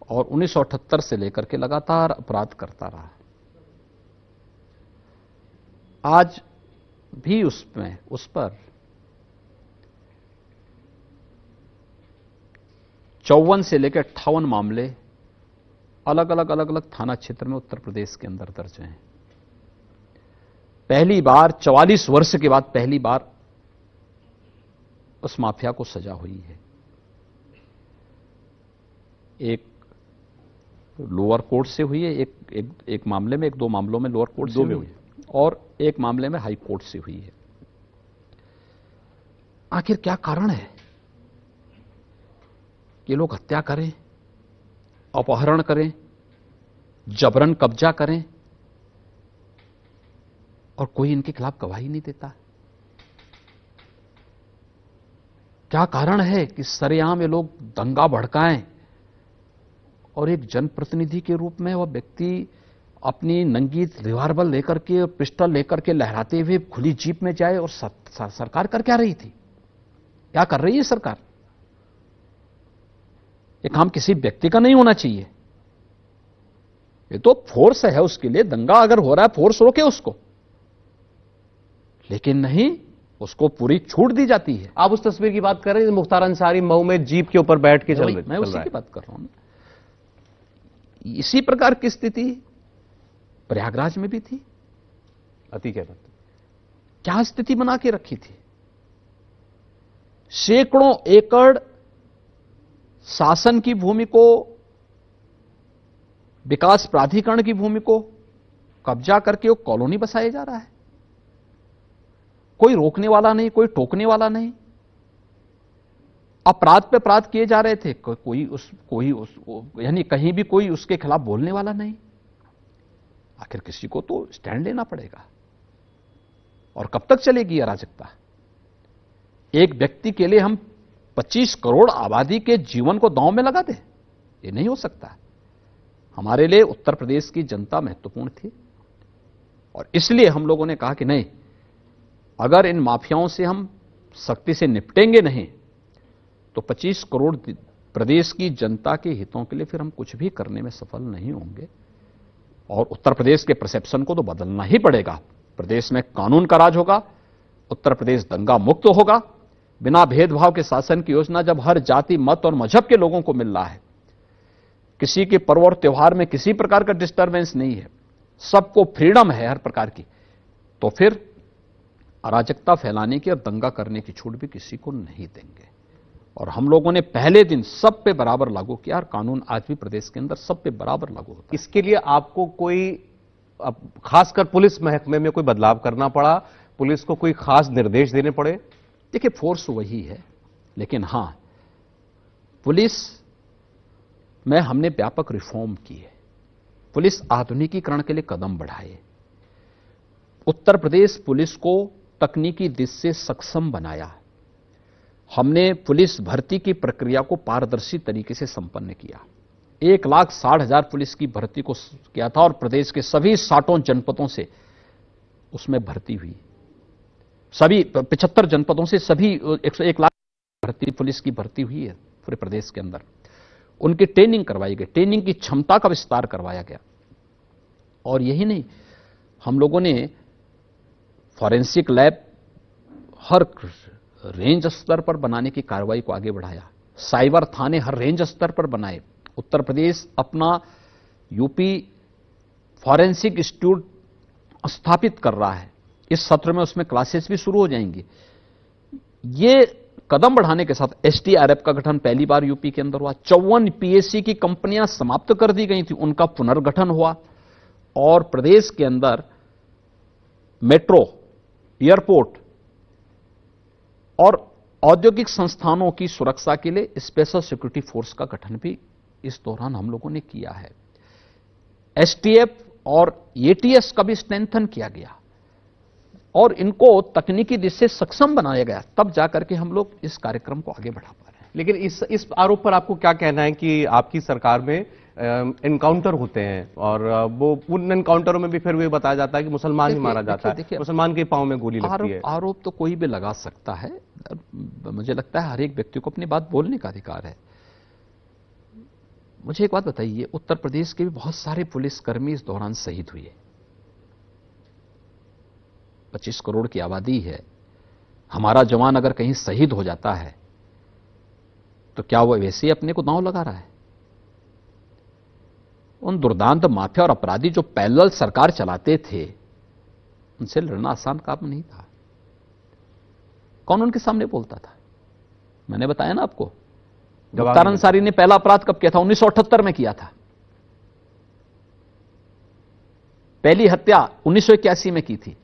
और 1978 से लेकर के लगातार अपराध करता रहा। आज भी उस पर 54 से लेकर 58 मामले अलग अलग थाना क्षेत्र में उत्तर प्रदेश के अंदर दर्ज हैं। पहली बार 44 वर्ष के बाद पहली बार उस माफिया को सजा हुई है। एक लोअर कोर्ट से हुई है, एक मामले में, दो मामलों में लोअर कोर्ट से हुई है और एक मामले में हाई कोर्ट से हुई है। आखिर क्या कारण है कि लोग हत्या करें, अपहरण करें, जबरन कब्जा करें और कोई इनके खिलाफ गवाही नहीं देता? क्या कारण है कि सरेआम ये लोग दंगा भड़काएं और एक जनप्रतिनिधि के रूप में वह व्यक्ति अपनी नंगी रिवाल्वर लेकर के, पिस्टल लेकर के लहराते हुए खुली जीप में जाए? और सरकार कर क्या रही थी? क्या कर रही है सरकार? ये काम किसी व्यक्ति का नहीं होना चाहिए। ये तो फोर्स है, उसके लिए दंगा अगर हो रहा है फोर्स रोके उसको, लेकिन नहीं, उसको पूरी छूट दी जाती है। आप उस तस्वीर की बात कर रहे हैं मुख्तार अंसारी मऊ में जीप के ऊपर बैठ के चल रहे? मैं उसी की बात कर रहा हूं। इसी प्रकार की स्थिति प्रयागराज में भी थी। अति कहना, क्या स्थिति बना के रखी थी? सैकड़ों एकड़ शासन की भूमि को, विकास प्राधिकरण की भूमि को कब्जा करके वो कॉलोनी बसाया जा रहा है। कोई रोकने वाला नहीं, कोई टोकने वाला नहीं। अपराध पे अपराध किए जा रहे थे, यानी कहीं भी कोई उसके खिलाफ बोलने वाला नहीं। आखिर किसी को तो स्टैंड लेना पड़ेगा। और कब तक चलेगी अराजकता? एक व्यक्ति के लिए हम 25 करोड़ आबादी के जीवन को दांव में लगा दें? ये नहीं हो सकता। हमारे लिए उत्तर प्रदेश की जनता महत्वपूर्ण थी और इसलिए हम लोगों ने कहा कि नहीं, अगर इन माफियाओं से हम सख्ती से निपटेंगे नहीं तो 25 करोड़ प्रदेश की जनता के हितों के लिए फिर हम कुछ भी करने में सफल नहीं होंगे। और उत्तर प्रदेश के परसेप्शन को तो बदलना ही पड़ेगा। प्रदेश में कानून का राज होगा, उत्तर प्रदेश दंगा मुक्त होगा, बिना भेदभाव के शासन की योजना जब हर जाति, मत और मजहब के लोगों को मिल रहा है, किसी के पर्व और त्योहार में किसी प्रकार का डिस्टर्बेंस नहीं है, सबको फ्रीडम है हर प्रकार की, तो फिर अराजकता फैलाने की और दंगा करने की छूट भी किसी को नहीं देंगे। और हम लोगों ने पहले दिन सब पे बराबर लागू किया और कानून आज भी प्रदेश के अंदर सब पे बराबर लागू होता है। इसके लिए आपको कोई, खासकर पुलिस महकमे में कोई बदलाव करना पड़ा? पुलिस को कोई खास निर्देश देने पड़े? देखिए, फोर्स वही है, लेकिन हां, पुलिस में हमने व्यापक रिफॉर्म की है। पुलिस आधुनिकीकरण के लिए कदम बढ़ाए। उत्तर प्रदेश पुलिस को तकनीकी दृष्टि से सक्षम बनाया। हमने पुलिस भर्ती की प्रक्रिया को पारदर्शी तरीके से संपन्न किया। 1,60,000 पुलिस की भर्ती को किया था और प्रदेश के सभी 60 जनपदों से उसमें भर्ती हुई। सभी 75 जनपदों से सभी 101 लाख भर्ती, पुलिस की भर्ती हुई है पूरे प्रदेश के अंदर। उनकी ट्रेनिंग करवाई गई, ट्रेनिंग की क्षमता का विस्तार करवाया गया। और यही नहीं, हम लोगों ने फॉरेंसिक लैब हर रेंज स्तर पर बनाने की कार्रवाई को आगे बढ़ाया। साइबर थाने हर रेंज स्तर पर बनाए। उत्तर प्रदेश अपना यूपी फॉरेंसिक इंस्टीट्यूट स्थापित कर रहा है। इस सत्र में उसमें क्लासेस भी शुरू हो जाएंगी। ये कदम बढ़ाने के साथ एसडीआरएफ का गठन पहली बार यूपी के अंदर हुआ। 54 पीएससी की कंपनियां समाप्त कर दी गई थी, उनका पुनर्गठन हुआ। और प्रदेश के अंदर मेट्रो, एयरपोर्ट और औद्योगिक संस्थानों की सुरक्षा के लिए स्पेशल सिक्योरिटी फोर्स का गठन भी इस दौरान हम लोगों ने किया है। एसटीएफ और एटीएस का भी स्ट्रेंथन किया गया और इनको तकनीकी दृष्टि से सक्षम बनाया गया, तब जाकर के हम लोग इस कार्यक्रम को आगे बढ़ा पा रहे हैं। लेकिन इस आरोप पर आपको क्या कहना है कि आपकी सरकार में एनकाउंटर होते हैं और वो उन एनकाउंटरों में भी फिर भी बताया जाता है कि मुसलमान ही मारा जाता है, मुसलमान के पांव में गोली लगती है। आरोप तो कोई भी लगा सकता है। मुझे लगता है हर एक व्यक्ति को अपनी बात बोलने का अधिकार है। मुझे एक बात बताइए, उत्तर प्रदेश के भी बहुत सारे पुलिसकर्मी इस दौरान शहीद हुए। 25 करोड़ की आबादी है। हमारा जवान अगर कहीं शहीद हो जाता है तो क्या वो वैसे ही अपने को दांव लगा रहा है? उन दुर्दांत माफिया और अपराधी जो पैरेलल सरकार चलाते थे, उनसे लड़ना आसान काम नहीं था। कौन उनके सामने बोलता था? मैंने बताया ना आपको, मुख्तार अंसारी ने पहला अपराध कब किया था? 1978 में किया था। पहली हत्या 1981 में की थी।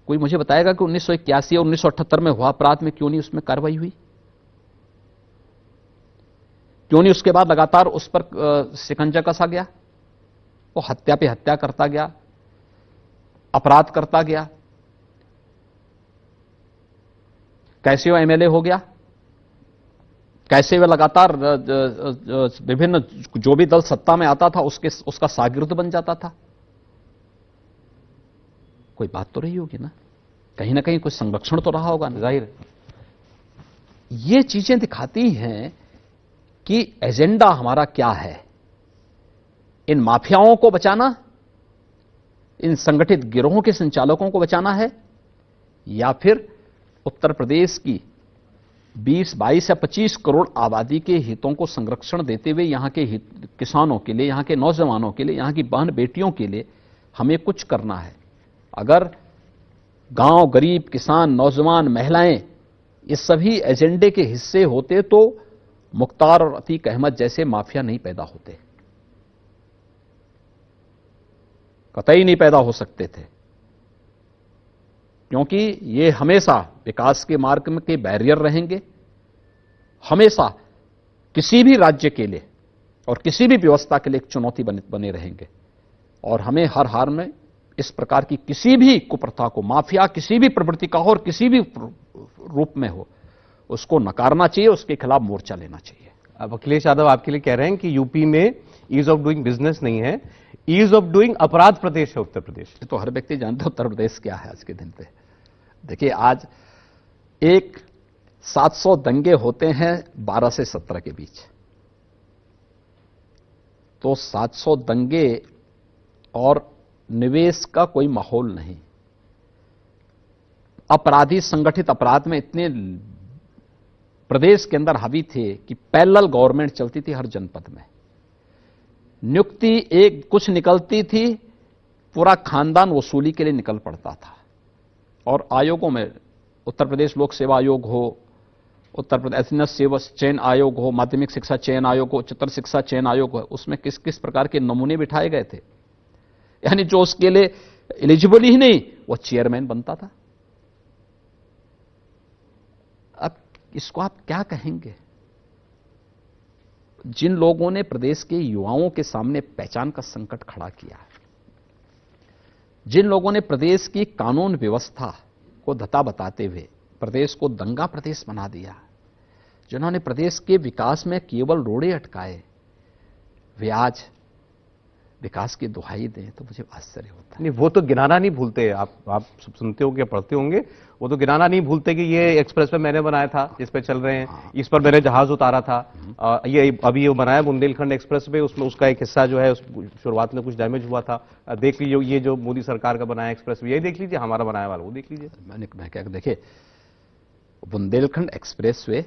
कोई मुझे बताएगा कि 1981 और 1978 में हुआ अपराध में क्यों नहीं उसमें कार्रवाई हुई? क्यों नहीं उसके बाद लगातार उस पर शिकंजा कसा गया? वो हत्या पे हत्या करता गया, अपराध करता गया। कैसे वो एमएलए हो गया? कैसे वे लगातार विभिन्न जो भी दल सत्ता में आता था उसका शागिर्द बन जाता था? कोई बात तो रही होगी ना, कहीं ना कहीं कोई संरक्षण तो रहा होगा ना। जाहिर ये चीजें दिखाती हैं कि एजेंडा हमारा क्या है। इन माफियाओं को बचाना, इन संगठित गिरोहों के संचालकों को बचाना है, या फिर उत्तर प्रदेश की 20, 22 या 25 करोड़ आबादी के हितों को संरक्षण देते हुए यहां के किसानों के लिए, यहां के नौजवानों के लिए, यहां की बहन बेटियों के लिए हमें कुछ करना है। अगर गांव, गरीब, किसान, नौजवान, महिलाएं ये सभी एजेंडे के हिस्से होते तो मुख्तार और अतीक अहमद जैसे माफिया नहीं पैदा होते, कतई नहीं पैदा हो सकते थे। क्योंकि ये हमेशा विकास के मार्ग में के बैरियर रहेंगे, हमेशा किसी भी राज्य के लिए और किसी भी व्यवस्था के लिए एक चुनौती बने रहेंगे। और हमें हर हाल में इस प्रकार की किसी भी कुप्रथा को, माफिया किसी भी प्रवृत्ति का हो और किसी भी रूप में हो, उसको नकारना चाहिए, उसके खिलाफ मोर्चा लेना चाहिए। अब अखिलेश यादव आपके लिए कह रहे हैं कि यूपी में ईज ऑफ डूइंग बिजनेस नहीं है, ईज ऑफ डूइंग अपराध प्रदेश है उत्तर प्रदेश। तो हर व्यक्ति जानता है उत्तर प्रदेश क्या है आज के दिन पे। देखिए, आज एक 700 दंगे होते हैं 12 से 17 के बीच। तो 700 दंगे और निवेश का कोई माहौल नहीं। अपराधी संगठित अपराध में इतने प्रदेश के अंदर हावी थे कि पैरेलल गवर्नमेंट चलती थी हर जनपद में। नियुक्ति एक कुछ निकलती थी, पूरा खानदान वसूली के लिए निकल पड़ता था। और आयोगों में उत्तर प्रदेश लोक सेवा आयोग हो, उत्तर प्रदेश अधीनस्थ सेवा चयन आयोग हो, माध्यमिक शिक्षा चयन आयोग हो, उच्चतर शिक्षा चयन आयोग हो, उसमें किस किस प्रकार के नमूने बिठाए गए थे। यानी जो उसके लिए एलिजिबल ही नहीं, वो चेयरमैन बनता था। अब इसको आप क्या कहेंगे? जिन लोगों ने प्रदेश के युवाओं के सामने पहचान का संकट खड़ा किया, जिन लोगों ने प्रदेश की कानून व्यवस्था को धता बताते हुए प्रदेश को दंगा प्रदेश बना दिया, जिन्होंने प्रदेश के विकास में केवल रोड़े अटकाए, वे आज विकास की दुहाई दें तो मुझे आश्चर्य होता है। नहीं, वो तो गिनाना नहीं भूलते। आप सुनते होंगे, पढ़ते होंगे, वो तो गिनाना नहीं भूलते कि ये एक्सप्रेस पे मैंने बनाया था, इस पे चल रहे हैं, इस पर मैंने जहाज उतारा था, ये अभी ये बनाया बुंदेलखंड एक्सप्रेस पे, उसमें उसका एक हिस्सा जो है शुरुआत में कुछ डैमेज हुआ था। देख लीजिए, ये जो मोदी सरकार का बनाया एक्सप्रेस, यही देख लीजिए, हमारा बनाया वाला वो देख लीजिए। मैं क्या देखिए, बुंदेलखंड एक्सप्रेस वे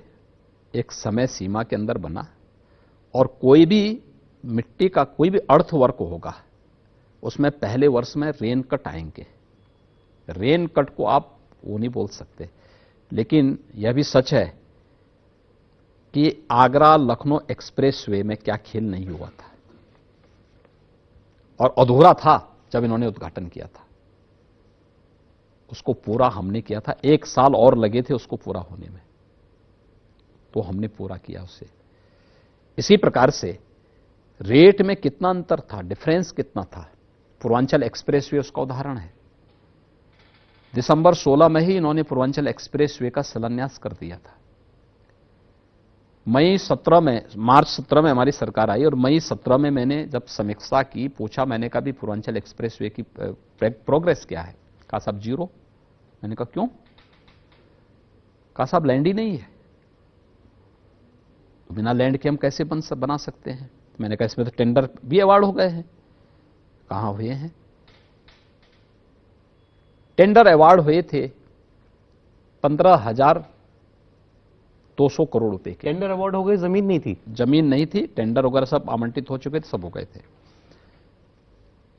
एक समय सीमा के अंदर बना, और कोई भी मिट्टी का कोई भी अर्थ वर्क होगा, उसमें पहले वर्ष में रेन कट आएंगे। रेन कट को आप वो नहीं बोल सकते, लेकिन यह भी सच है कि आगरा लखनऊ एक्सप्रेस वे में क्या खेल नहीं हुआ था, और अधूरा था जब इन्होंने उद्घाटन किया था। उसको पूरा हमने किया था। 1 साल और लगे थे उसको पूरा होने में, तो हमने पूरा किया उसे। इसी प्रकार से रेट में कितना अंतर था, डिफरेंस कितना था, पूर्वांचल एक्सप्रेसवे उसका उदाहरण है। दिसंबर 16 में ही इन्होंने पूर्वांचल एक्सप्रेसवे का शिलान्यास कर दिया था। मार्च 17 में हमारी सरकार आई और मई 17 में मैंने जब समीक्षा की, पूछा मैंने कहा भी पूर्वांचल एक्सप्रेसवे की प्रोग्रेस क्या है? कहा साहब 0। मैंने कहा क्यों? कहा साहब लैंड ही नहीं है। तो बिना लैंड के हम कैसे बना सकते हैं? मैंने कहा इसमें तो टेंडर भी अवार्ड हो गए हैं। कहां हुए हैं? टेंडर अवार्ड हुए थे 15,200 करोड़ रुपए के। टेंडर अवार्ड हो गए, जमीन नहीं थी? जमीन नहीं थी, टेंडर वगैरह सब आवंटित हो चुके थे, सब हो गए थे।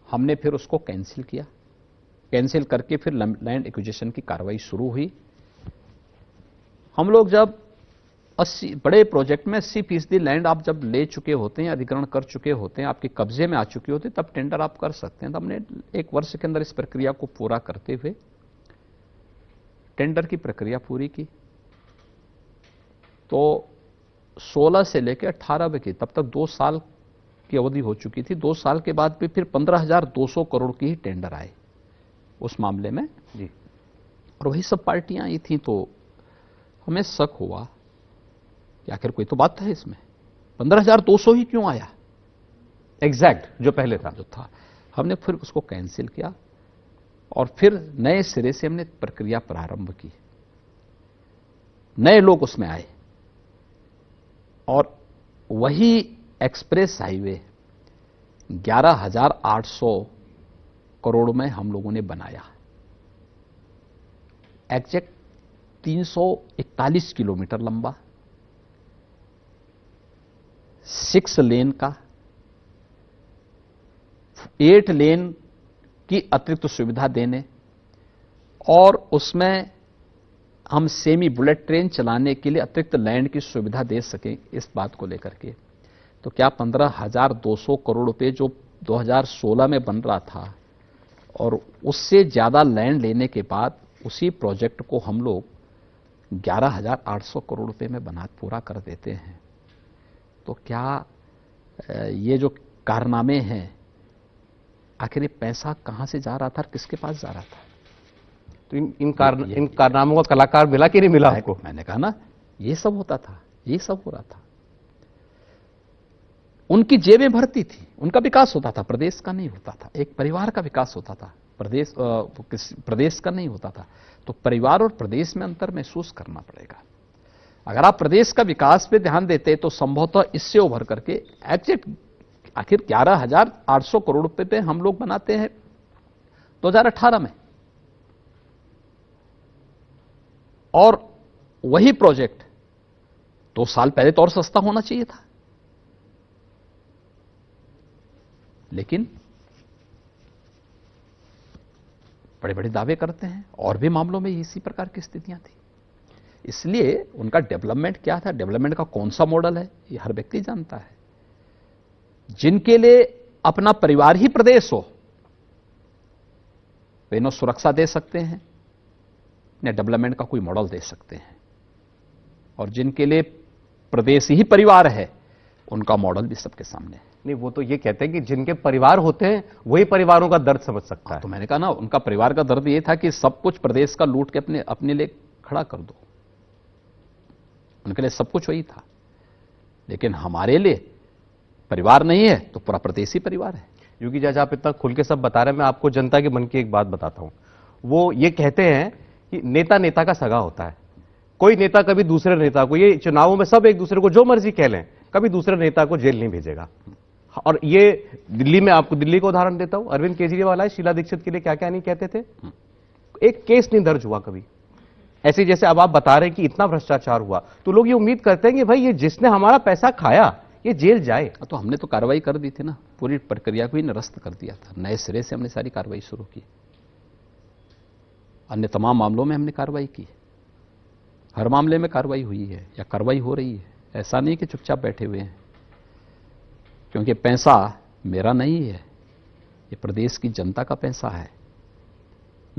हमने फिर उसको कैंसिल किया। कैंसिल करके फिर लैंड एक्विजिशन की कार्रवाई शुरू हुई। हम लोग जब 80 बड़े प्रोजेक्ट में 80% लैंड आप जब ले चुके होते हैं, अधिग्रहण कर चुके होते हैं, आपके कब्जे में आ चुकी होती है, तब टेंडर आप कर सकते हैं। तो हमने 1 वर्ष के अंदर इस प्रक्रिया को पूरा करते हुए टेंडर की प्रक्रिया पूरी की। तो 16 से लेकर 18 की, तब तक 2 साल की अवधि हो चुकी थी। 2 साल के बाद भी फिर 15,200 करोड़ की ही टेंडर आए उस मामले में जी। और वही सब पार्टियां आई थी। तो हमें शक हुआ कि आखिर कोई तो बात है इसमें, 15,200 ही क्यों आया एग्जैक्ट जो पहले था? जो था। हमने फिर उसको कैंसिल किया और फिर नए सिरे से हमने प्रक्रिया प्रारंभ की। नए लोग उसमें आए और वही एक्सप्रेस हाईवे 11,800 करोड़ में हम लोगों ने बनाया। एग्जैक्ट 341 किलोमीटर लंबा, 6 लेन का, 8 लेन की अतिरिक्त सुविधा देने और उसमें हम सेमी बुलेट ट्रेन चलाने के लिए अतिरिक्त लैंड की सुविधा दे सकें, इस बात को लेकर के। तो क्या 15,200 करोड़ रुपए जो 2016 में बन रहा था और उससे ज्यादा लैंड लेने के बाद उसी प्रोजेक्ट को हम लोग 11,800 करोड़ रुपए में पूरा कर देते हैं। तो क्या ये जो कारनामे हैं, आखिर ये पैसा कहां से जा रहा था और किसके पास जा रहा था? तो इन कारनामों का कलाकार मिला कि नहीं मिला आपको? मैंने कहा ना, ये सब होता था, ये सब हो रहा था। उनकी जेबें भरती थी, उनका विकास होता था, प्रदेश का नहीं होता था। एक परिवार का विकास होता था, प्रदेश का नहीं होता था। तो परिवार और प्रदेश में अंतर महसूस करना पड़ेगा। अगर आप प्रदेश का विकास पे ध्यान देते तो संभवतः इससे उभर करके एग्जैक्ट आखिर 11,800 करोड़ रुपए पे हम लोग बनाते हैं 2018 में, और वही प्रोजेक्ट 2 साल पहले तो और सस्ता होना चाहिए था। लेकिन बड़े बड़े दावे करते हैं, और भी मामलों में इसी प्रकार की स्थितियां थी। इसलिए उनका डेवलपमेंट क्या था, डेवलपमेंट का कौन सा मॉडल है, ये हर व्यक्ति जानता है। जिनके लिए अपना परिवार ही प्रदेश हो, वे न सुरक्षा दे सकते हैं न डेवलपमेंट का कोई मॉडल दे सकते हैं, और जिनके लिए प्रदेश ही परिवार है, उनका मॉडल भी सबके सामने है। नहीं, वो तो ये कहते हैं कि जिनके परिवार होते हैं वही परिवारों का दर्द समझ सकता है। तो मैंने कहा ना, उनका परिवार का दर्द ये था कि सब कुछ प्रदेश का लूट के अपने लिए खड़ा कर दो। उनके लिए सब कुछ वही था। लेकिन हमारे लिए परिवार नहीं है तो पूरा प्रदेश ही परिवार है। योगी जी, आज आप इतना खुल के सब बता रहे हैं, मैं आपको जनता के मन की एक बात बताता हूं। वो ये कहते हैं कि नेता नेता का सगा होता है। कोई नेता कभी दूसरे नेता को, ये चुनावों में सब एक दूसरे को जो मर्जी कह लें, कभी दूसरे नेता को जेल नहीं भेजेगा। और ये दिल्ली में, आपको दिल्ली का उदाहरण देता हूं, अरविंद केजरीवाल आए, शीला दीक्षित के लिए क्या क्या नहीं कहते थे, एक केस नहीं दर्ज हुआ कभी। ऐसे जैसे अब आप बता रहे हैं कि इतना भ्रष्टाचार हुआ, तो लोग ये उम्मीद करते हैं कि भाई ये जिसने हमारा पैसा खाया ये जेल जाए। तो हमने तो कार्रवाई कर दी थी ना, पूरी प्रक्रिया को ही निरस्त कर दिया था। नए सिरे से हमने सारी कार्रवाई शुरू की। अन्य तमाम मामलों में हमने कार्रवाई की, हर मामले में कार्रवाई हुई है या कार्रवाई हो रही है। ऐसा नहीं कि चुपचाप बैठे हुए हैं, क्योंकि पैसा मेरा नहीं है, ये प्रदेश की जनता का पैसा है।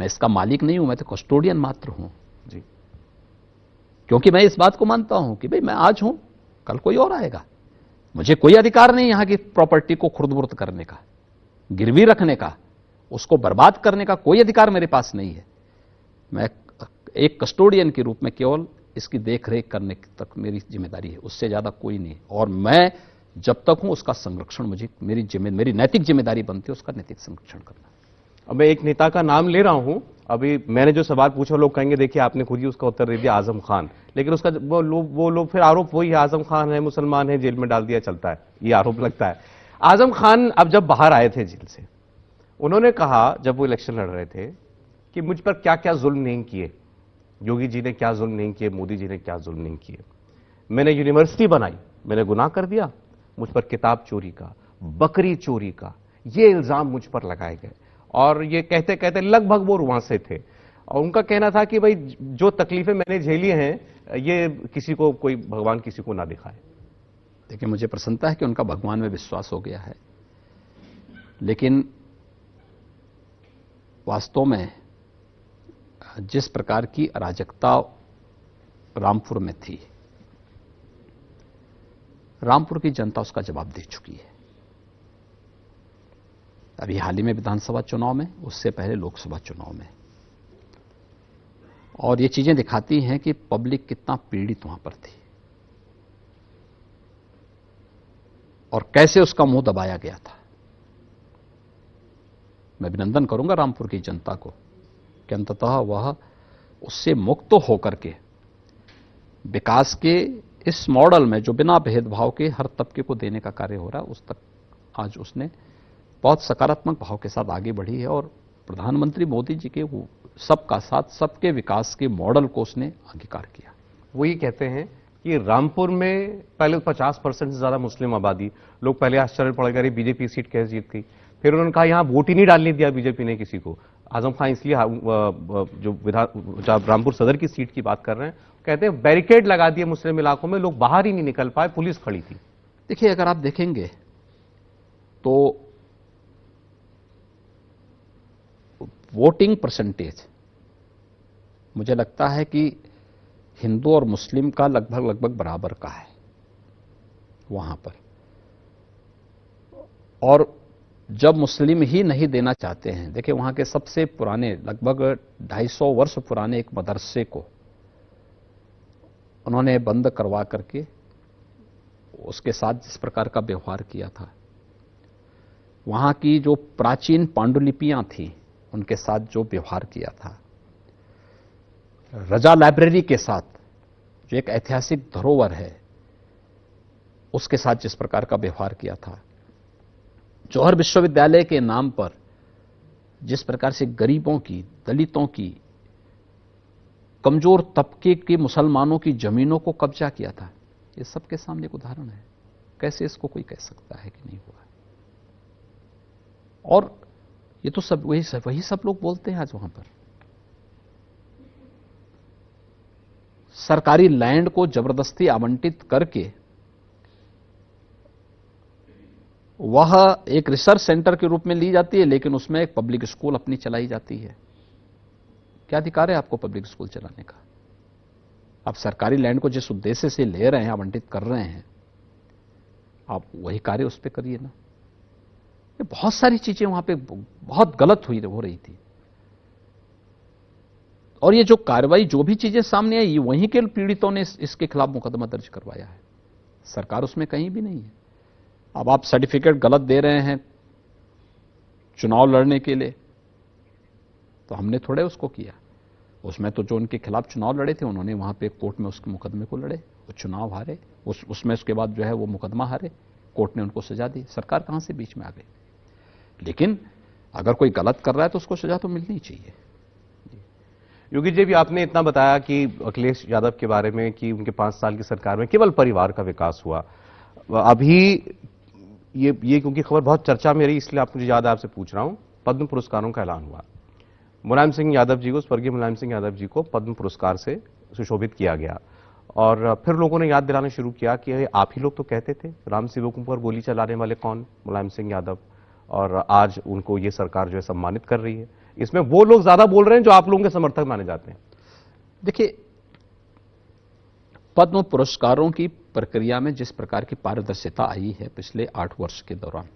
मैं इसका मालिक नहीं हूं, मैं तो कस्टोडियन मात्र हूं। जी। क्योंकि मैं इस बात को मानता हूं कि भाई मैं आज हूं, कल कोई और आएगा। मुझे कोई अधिकार नहीं यहां की प्रॉपर्टी को खुर्द-बुर्द करने का, गिरवी रखने का, उसको बर्बाद करने का कोई अधिकार मेरे पास नहीं है। मैं एक कस्टोडियन के रूप में केवल इसकी देखरेख करने तक मेरी जिम्मेदारी है, उससे ज्यादा कोई नहीं। और मैं जब तक हूं उसका संरक्षण मुझे मेरी नैतिक जिम्मेदारी बनती है, उसका नैतिक संरक्षण करना। अब मैं एक नेता का नाम ले रहा हूं। अभी मैंने जो सवाल पूछा, लोग कहेंगे देखिए आपने खुद ही उसका उत्तर दे दिया, आजम खान। लेकिन उसका वो लोग फिर आरोप वही है, आजम खान है, मुसलमान है, जेल में डाल दिया, चलता है, ये आरोप लगता है। आजम खान अब जब बाहर आए थे जेल से, उन्होंने कहा जब वो इलेक्शन लड़ रहे थे कि मुझ पर क्या क्या जुल्म नहीं किए, योगी जी ने क्या जुल्म नहीं किए, मोदी जी ने क्या जुल्म नहीं किए। मैंने यूनिवर्सिटी बनाई, मैंने गुनाह कर दिया, मुझ पर किताब चोरी का, बकरी चोरी का ये इल्जाम मुझ पर लगाए गए। और ये कहते कहते लगभग वो रुआंसे थे, और उनका कहना था कि भाई जो तकलीफें मैंने झेली हैं ये किसी को, कोई भगवान किसी को ना दिखाए। देखिए, मुझे प्रसन्नता है कि उनका भगवान में विश्वास हो गया है, लेकिन वास्तव में जिस प्रकार की अराजकता रामपुर में थी, रामपुर की जनता उसका जवाब दे चुकी है। अभी हाल ही में विधानसभा चुनाव में, उससे पहले लोकसभा चुनाव में, और ये चीजें दिखाती हैं कि पब्लिक कितना पीड़ित वहां पर थी और कैसे उसका मुंह दबाया गया था। मैं अभिनंदन करूंगा रामपुर की जनता को कि अंततः वह उससे मुक्त होकर के विकास के इस मॉडल में जो बिना भेदभाव के हर तबके को देने का कार्य हो रहा है, उस तक आज उसने बहुत सकारात्मक भाव के साथ आगे बढ़ी है। और प्रधानमंत्री मोदी जी के सबका साथ, सबके विकास के मॉडल को उसने अंगीकार किया। वो ये कहते हैं कि रामपुर में पहले 50% से ज्यादा मुस्लिम आबादी, लोग पहले आश्चर्य पड़ गए बीजेपी सीट कैसे जीत गई। फिर उन्होंने कहा यहां वोट ही नहीं डालने दिया बीजेपी ने किसी को। आजम खान इसलिए जो रामपुर सदर की सीट की बात कर रहे हैं, कहते हैं बैरिकेड लगा दिए मुस्लिम इलाकों में, लोग बाहर ही नहीं निकल पाए, पुलिस खड़ी थी। देखिए, अगर आप देखेंगे तो वोटिंग परसेंटेज मुझे लगता है कि हिंदू और मुस्लिम का लगभग बराबर का है वहां पर। और जब मुस्लिम ही नहीं देना चाहते हैं, देखिए वहां के सबसे पुराने लगभग 250 वर्ष पुराने एक मदरसे को उन्होंने बंद करवा करके उसके साथ जिस प्रकार का व्यवहार किया था, वहां की जो प्राचीन पांडुलिपियां थी उनके साथ जो व्यवहार किया था, रजा लाइब्रेरी के साथ जो एक ऐतिहासिक धरोहर है उसके साथ जिस प्रकार का व्यवहार किया था, जौहर विश्वविद्यालय के नाम पर जिस प्रकार से गरीबों की, दलितों की, कमजोर तबके के मुसलमानों की जमीनों को कब्जा किया था, ये सबके सामने एक उदाहरण है। कैसे इसको कोई कह सकता है कि नहीं हुआ? और ये तो सब वही सब लोग बोलते हैं आज वहां पर। सरकारी लैंड को जबरदस्ती आवंटित करके वह एक रिसर्च सेंटर के रूप में ली जाती है, लेकिन उसमें एक पब्लिक स्कूल अपनी चलाई जाती है। क्या अधिकार है आपको पब्लिक स्कूल चलाने का? आप सरकारी लैंड को जिस उद्देश्य से ले रहे हैं, आवंटित कर रहे हैं, आप वही कार्य उस पर करिए ना। बहुत सारी चीजें वहां पे बहुत गलत हो रही थी, और ये जो कार्रवाई, जो भी चीजें सामने आई, वहीं के पीड़ितों ने इसके खिलाफ मुकदमा दर्ज करवाया है। सरकार उसमें कहीं भी नहीं है। अब आप सर्टिफिकेट गलत दे रहे हैं चुनाव लड़ने के लिए, तो हमने थोड़े उसको किया। उसमें तो जो उनके खिलाफ चुनाव लड़े थे, उन्होंने वहां पे कोर्ट में उसके मुकदमे को लड़े, वो चुनाव हारे, उसमें उसके बाद जो है वो मुकदमा हारे, कोर्ट ने उनको सजा दी। सरकार कहां से बीच में आ गई? लेकिन अगर कोई गलत कर रहा है तो उसको सजा तो मिलनी चाहिए। योगी जी, भी आपने इतना बताया कि अखिलेश यादव के बारे में कि उनके 5 साल की सरकार में केवल परिवार का विकास हुआ। अभी ये क्योंकि खबर बहुत चर्चा में रही, इसलिए आप मुझे याद है, आपसे पूछ रहा हूं। पद्म पुरस्कारों का ऐलान हुआ, मुलायम सिंह यादव जी को, स्वर्गीय मुलायम सिंह यादव जी को पद्म पुरस्कार से सुशोभित किया गया। और फिर लोगों ने याद दिलाना शुरू किया कि आप ही लोग तो कहते थे राम सेवकों पर गोली चलाने वाले कौन? मुलायम सिंह यादव। और आज उनको ये सरकार जो है सम्मानित कर रही है। इसमें वो लोग ज्यादा बोल रहे हैं जो आप लोगों के समर्थक माने जाते हैं। देखिए, पद्म पुरस्कारों की प्रक्रिया में जिस प्रकार की पारदर्शिता आई है पिछले 8 वर्ष के दौरान,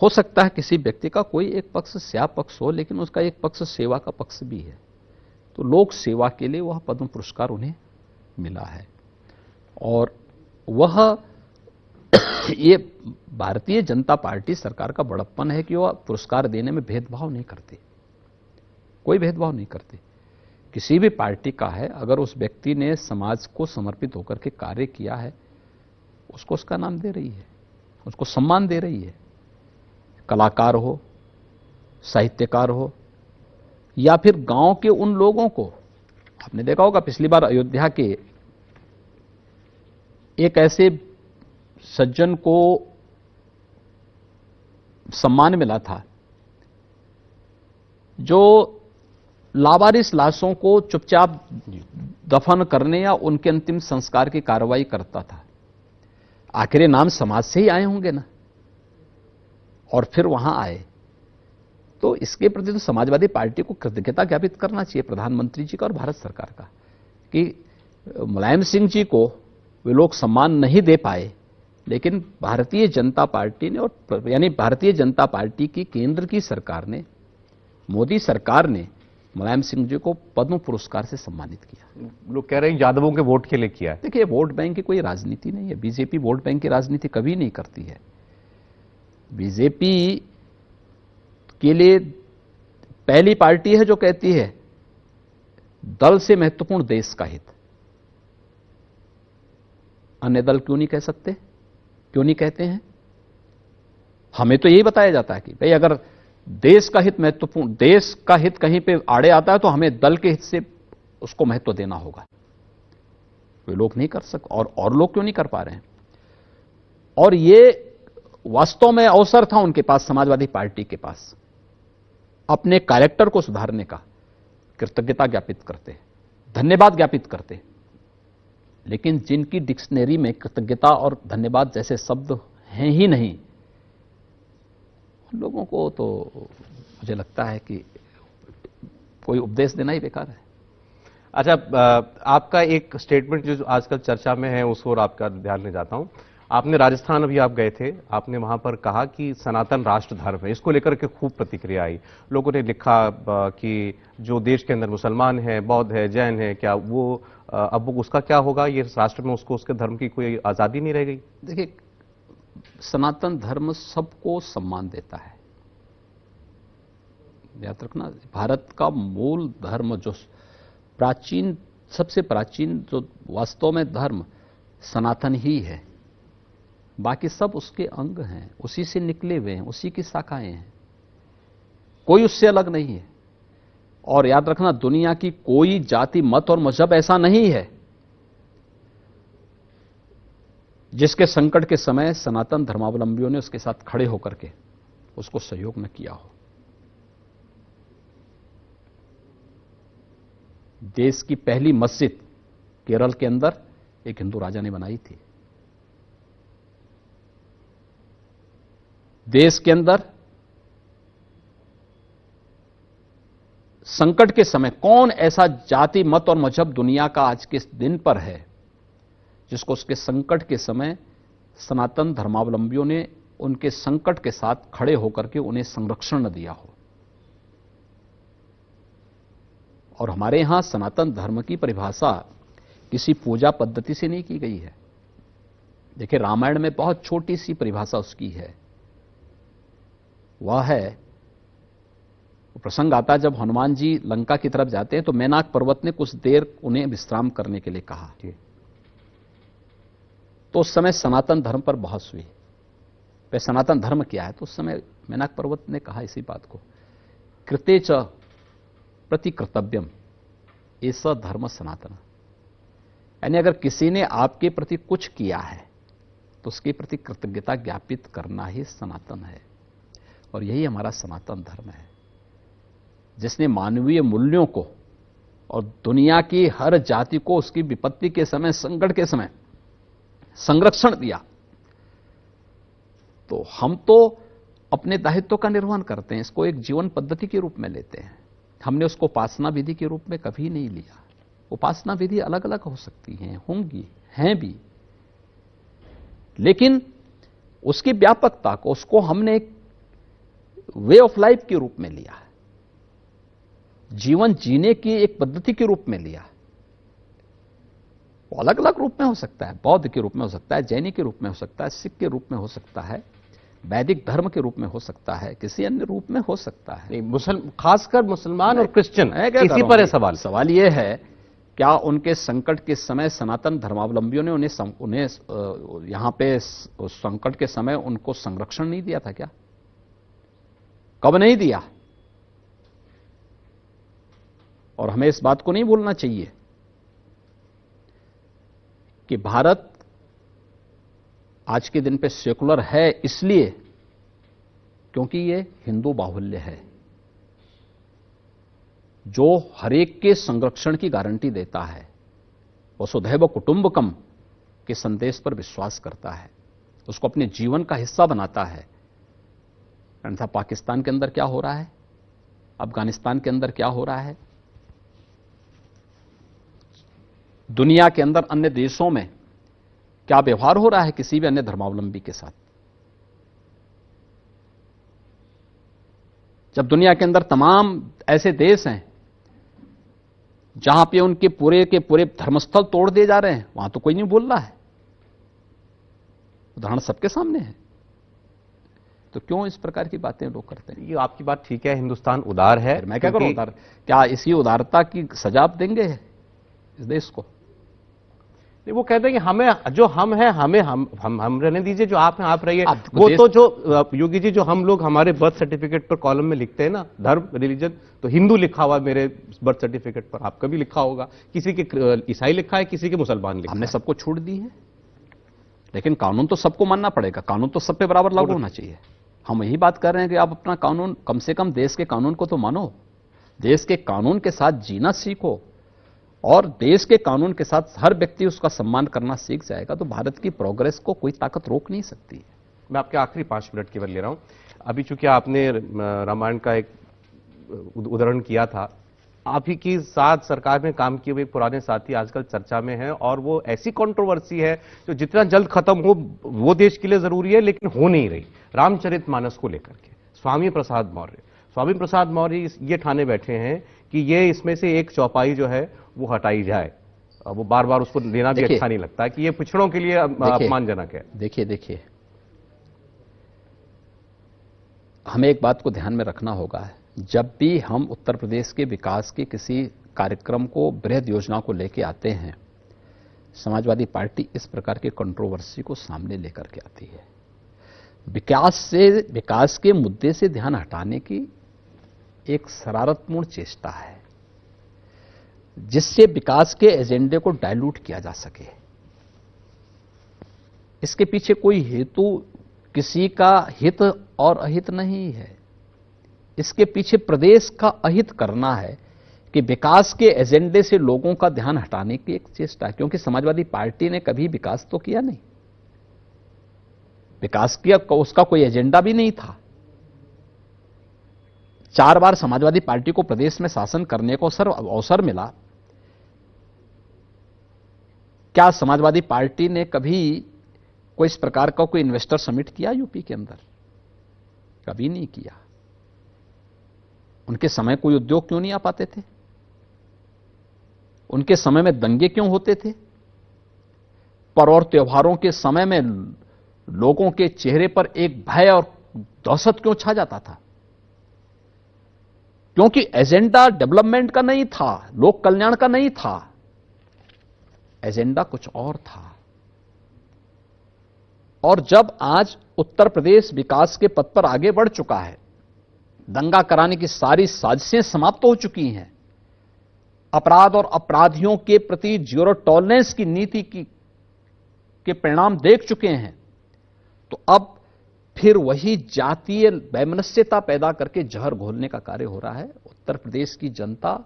हो सकता है किसी व्यक्ति का कोई एक पक्ष स्या पक्ष हो, लेकिन उसका एक पक्ष सेवा का पक्ष भी है। तो लोक सेवा के लिए वह पद्म पुरस्कार उन्हें मिला है, और वह ये भारतीय जनता पार्टी सरकार का बड़प्पन है कि वह पुरस्कार देने में भेदभाव नहीं करती, कोई भेदभाव नहीं करती। किसी भी पार्टी का है, अगर उस व्यक्ति ने समाज को समर्पित होकर के कार्य किया है, उसको उसका नाम दे रही है, उसको सम्मान दे रही है। कलाकार हो, साहित्यकार हो, या फिर गांव के उन लोगों को, आपने देखा होगा पिछली बार अयोध्या के एक ऐसे सज्जन को सम्मान मिला था जो लावारिस लाशों को चुपचाप दफन करने या उनके अंतिम संस्कार की कार्रवाई करता था। आखिर ये नाम समाज से ही आए होंगे ना, और फिर वहां आए, तो इसके प्रति तो समाजवादी पार्टी को कृतज्ञता ज्ञापित करना चाहिए, प्रधानमंत्री जी का और भारत सरकार का, कि मुलायम सिंह जी को वे लोग सम्मान नहीं दे पाए, लेकिन भारतीय जनता पार्टी ने, और यानी भारतीय जनता पार्टी की केंद्र की सरकार ने, मोदी सरकार ने मुलायम सिंह जी को पद्म पुरस्कार से सम्मानित किया। लोग कह रहे हैं यादवों के वोट के लिए किया है। देखिए, वोट बैंक की कोई राजनीति नहीं है, बीजेपी वोट बैंक की राजनीति कभी नहीं करती है। बीजेपी के लिए पहली पार्टी है जो कहती है दल से महत्वपूर्ण देश का हित। अन्य दल क्यों नहीं कह सकते, क्यों नहीं कहते हैं? हमें तो यही बताया जाता है कि भाई अगर देश का हित महत्वपूर्ण, देश का हित कहीं पे आड़े आता है तो हमें दल के हित से उसको महत्व देना होगा। वे लोग नहीं कर सकते, और लोग क्यों नहीं कर पा रहे हैं? और ये वास्तव में अवसर था उनके पास, समाजवादी पार्टी के पास, अपने कैरेक्टर को सुधारने का। कृतज्ञता ज्ञापित करते, धन्यवाद ज्ञापित करते, लेकिन जिनकी डिक्शनरी में कृतज्ञता और धन्यवाद जैसे शब्द हैं ही नहीं, उन लोगों को तो मुझे लगता है कि कोई उपदेश देना ही बेकार है। अच्छा, आपका एक स्टेटमेंट जो आजकल चर्चा में है उस ओर आपका ध्यान ले जाता हूं। आपने राजस्थान अभी आप गए थे, आपने वहां पर कहा कि सनातन राष्ट्र धर्म है, इसको लेकर के खूब प्रतिक्रिया आई। लोगों ने लिखा कि जो देश के अंदर मुसलमान है, बौद्ध है, जैन है, क्या वो अब उसका क्या होगा, ये राष्ट्र में उसको उसके धर्म की कोई आजादी नहीं रह गई? देखिए, सनातन धर्म सबको सम्मान देता है, याद रखना। भारत का मूल धर्म जो प्राचीन, सबसे प्राचीन जो वास्तव में धर्म सनातन ही है, बाकी सब उसके अंग हैं, उसी से निकले हुए हैं, उसी की शाखाएं हैं, कोई उससे अलग नहीं है। और याद रखना, दुनिया की कोई जाति, मत और मजहब ऐसा नहीं है जिसके संकट के समय सनातन धर्मावलंबियों ने उसके साथ खड़े होकर के उसको सहयोग न किया हो। देश की पहली मस्जिद केरल के अंदर एक हिंदू राजा ने बनाई थी। देश के अंदर संकट के समय कौन ऐसा जाति, मत और मजहब दुनिया का आज के दिन पर है जिसको उसके संकट के समय सनातन धर्मावलंबियों ने उनके संकट के साथ खड़े होकर के उन्हें संरक्षण न दिया हो? और हमारे यहां सनातन धर्म की परिभाषा किसी पूजा पद्धति से नहीं की गई है। देखिए, रामायण में बहुत छोटी सी परिभाषा उसकी है। वह है, प्रसंग आता जब हनुमान जी लंका की तरफ जाते हैं तो मैनाक पर्वत ने कुछ देर उन्हें विश्राम करने के लिए कहा, तो उस समय सनातन धर्म पर बहस हुई। वे सनातन धर्म क्या है? तो उस समय मैनाक पर्वत ने कहा इसी बात को, कृते च प्रति कर्तव्यम ऐसा धर्म सनातन। यानी अगर किसी ने आपके प्रति कुछ किया है तो उसके प्रति कृतज्ञता ज्ञापित करना ही सनातन है। और यही हमारा सनातन धर्म है, जिसने मानवीय मूल्यों को और दुनिया की हर जाति को उसकी विपत्ति के समय, संकट के समय संरक्षण दिया। तो हम तो अपने दायित्व का निर्वहन करते हैं, इसको एक जीवन पद्धति के रूप में लेते हैं। हमने उसको उपासना विधि के रूप में कभी नहीं लिया। उपासना विधि अलग अलग हो सकती हैं, होंगी, हैं भी, लेकिन उसकी व्यापकता को, उसको हमने एक वे ऑफ लाइफ के रूप में लिया, जीवन जीने की एक पद्धति के रूप में लिया। वो अलग अलग रूप में हो सकता है, बौद्ध के रूप में हो सकता है, जैनी के रूप में हो सकता है, सिख के रूप में हो सकता है, वैदिक धर्म के रूप में हो सकता है, किसी अन्य रूप में हो सकता है। खासकर मुसलमान और क्रिश्चियन, इसी पर है सवाल। सवाल यह है, क्या उनके संकट के समय सनातन धर्मावलंबियों ने उन्हें यहां पे संकट के समय उनको संरक्षण नहीं दिया था क्या? कब नहीं दिया? और हमें इस बात को नहीं भूलना चाहिए कि भारत आज के दिन पे सेकुलर है इसलिए क्योंकि ये हिंदू बाहुल्य है, जो हरेक के संरक्षण की गारंटी देता है, वसुधैव कुटुंबकम के संदेश पर विश्वास करता है, उसको अपने जीवन का हिस्सा बनाता है। अन्यथा पाकिस्तान के अंदर क्या हो रहा है, अफगानिस्तान के अंदर क्या हो रहा है, दुनिया के अंदर अन्य देशों में क्या व्यवहार हो रहा है किसी भी अन्य धर्मावलंबी के साथ, जब दुनिया के अंदर तमाम ऐसे देश हैं जहां पे उनके पूरे के पूरे धर्मस्थल तोड़ दिए जा रहे हैं, वहां तो कोई नहीं बोल रहा है। उदाहरण सबके सामने है। तो क्यों इस प्रकार की बातें लोग करते हैं? ये आपकी बात ठीक है, हिंदुस्तान उदार है। मैं क्या करूं उदार? क्या इसी उदारता की सजा आप देंगे इस देश को? वो कहते हैं कि हमें जो हम हैं, हमें हम रहने दीजिए, जो आप हैं आप रहिए। वो तो जो योगी जी, जो हम लोग हमारे बर्थ सर्टिफिकेट पर कॉलम में लिखते हैं ना, धर्म रिलीजन, तो हिंदू लिखा हुआ मेरे बर्थ सर्टिफिकेट पर, आपका भी लिखा होगा, किसी के ईसाई लिखा है, किसी के मुसलमान लिखा है। हमने सबको छूट दी है, लेकिन कानून तो सबको मानना पड़ेगा, कानून तो सब पे बराबर लागू होना चाहिए। हम यही बात कर रहे हैं कि आप अपना कानून, कम से कम देश के कानून को तो मानो, देश के कानून के साथ जीना सीखो, और देश के कानून के साथ हर व्यक्ति उसका सम्मान करना सीख जाएगा तो भारत की प्रोग्रेस को कोई ताकत रोक नहीं सकती। मैं आपके आखिरी 5 मिनट केवल ले रहा हूं। अभी चूंकि आपने रामायण का एक उदाहरण किया था, आप ही की साथ सरकार में काम किए हुए पुराने साथी आजकल चर्चा में हैं, और वो ऐसी कंट्रोवर्सी है जो जितना जल्द खत्म हो वो देश के लिए जरूरी है, लेकिन हो नहीं रही। रामचरितमानस को लेकर के स्वामी प्रसाद मौर्य ये ठाने बैठे हैं कि ये इसमें से एक चौपाई जो है वो हटाई जाए। वो बार बार उसको लेना भी अच्छा नहीं लगता कि ये पिछड़ों के लिए अपमानजनक है। देखिए, हमें एक बात को ध्यान में रखना होगा, जब भी हम उत्तर प्रदेश के विकास के किसी कार्यक्रम को, बृहद योजना को लेके आते हैं, समाजवादी पार्टी इस प्रकार की कंट्रोवर्सी को सामने लेकर के आती है। विकास के मुद्दे से ध्यान हटाने की एक शरारतपूर्ण चेष्टा है, जिससे विकास के एजेंडे को डाइल्यूट किया जा सके। इसके पीछे कोई हेतु, किसी का हित और अहित नहीं है। इसके पीछे प्रदेश का अहित करना है कि विकास के एजेंडे से लोगों का ध्यान हटाने की एक चेष्टा है, क्योंकि समाजवादी पार्टी ने कभी विकास तो किया नहीं, विकास किया उसका कोई एजेंडा भी नहीं था। 4 बार समाजवादी पार्टी को प्रदेश में शासन करने को अवसर मिला। क्या समाजवादी पार्टी ने कभी कोई इस प्रकार का कोई इन्वेस्टर समिट किया यूपी के अंदर? कभी नहीं किया। उनके समय कोई उद्योग क्यों नहीं आ पाते थे? उनके समय में दंगे क्यों होते थे? पर्व और त्योहारों के समय में लोगों के चेहरे पर एक भय और दहशत क्यों छा जाता था? क्योंकि एजेंडा डेवलपमेंट का नहीं था, लोक कल्याण का नहीं था, एजेंडा कुछ और था। और जब आज उत्तर प्रदेश विकास के पथ पर आगे बढ़ चुका है, दंगा कराने की सारी साजिशें समाप्त हो चुकी हैं, अपराध और अपराधियों के प्रति जीरो टॉलरेंस की नीति के परिणाम देख चुके हैं, तो अब फिर वही जातीय वैमनस्यता पैदा करके जहर घोलने का कार्य हो रहा है। उत्तर प्रदेश की जनता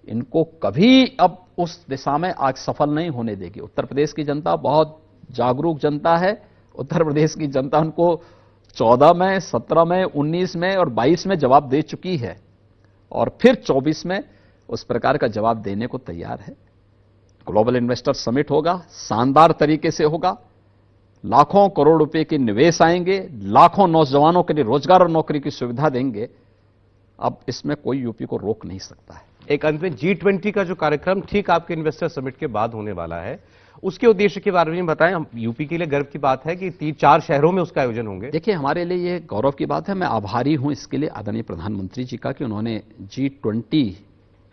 इनको कभी अब उस दिशा में आज सफल नहीं होने देगी। उत्तर प्रदेश की जनता बहुत जागरूक जनता है। उत्तर प्रदेश की जनता उनको 14 में, 17 में, 19 में और 22 में जवाब दे चुकी है और फिर 24 में उस प्रकार का जवाब देने को तैयार है। ग्लोबल इन्वेस्टर समिट होगा, शानदार तरीके से होगा, लाखों करोड़ रुपए के निवेश आएंगे, लाखों नौजवानों के लिए रोजगार और नौकरी की सुविधा देंगे। अब इसमें कोई यूपी को रोक नहीं सकता है। एक अंत में G20 का जो कार्यक्रम ठीक आपके इन्वेस्टर समिट के बाद होने वाला है, उसके उद्देश्य के बारे में बताएं। हम यूपी के लिए गर्व की बात है कि 3-4 शहरों में उसका आयोजन होंगे। देखिए, हमारे लिए ये गौरव की बात है। मैं आभारी हूं इसके लिए आदरणीय प्रधानमंत्री जी का कि उन्होंने G20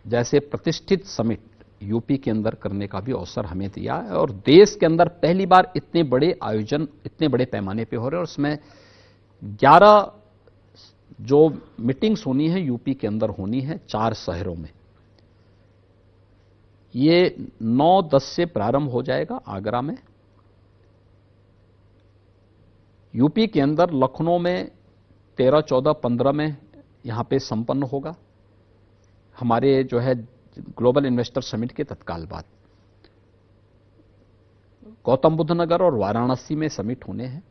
जैसे प्रतिष्ठित समिट यूपी के अंदर करने का भी अवसर हमें दिया है और देश के अंदर पहली बार इतने बड़े आयोजन इतने बड़े पैमाने पे हो रहे हैं और उसमें 11 जो मीटिंग्स होनी है यूपी के अंदर होनी है 4 शहरों में। ये 9-10 से प्रारंभ हो जाएगा आगरा में, यूपी के अंदर लखनऊ में 13, 14, 15 में यहां पे संपन्न होगा हमारे जो है ग्लोबल इन्वेस्टर समिट के तत्काल बाद। गौतम बुद्ध नगर और वाराणसी में समिट होने हैं।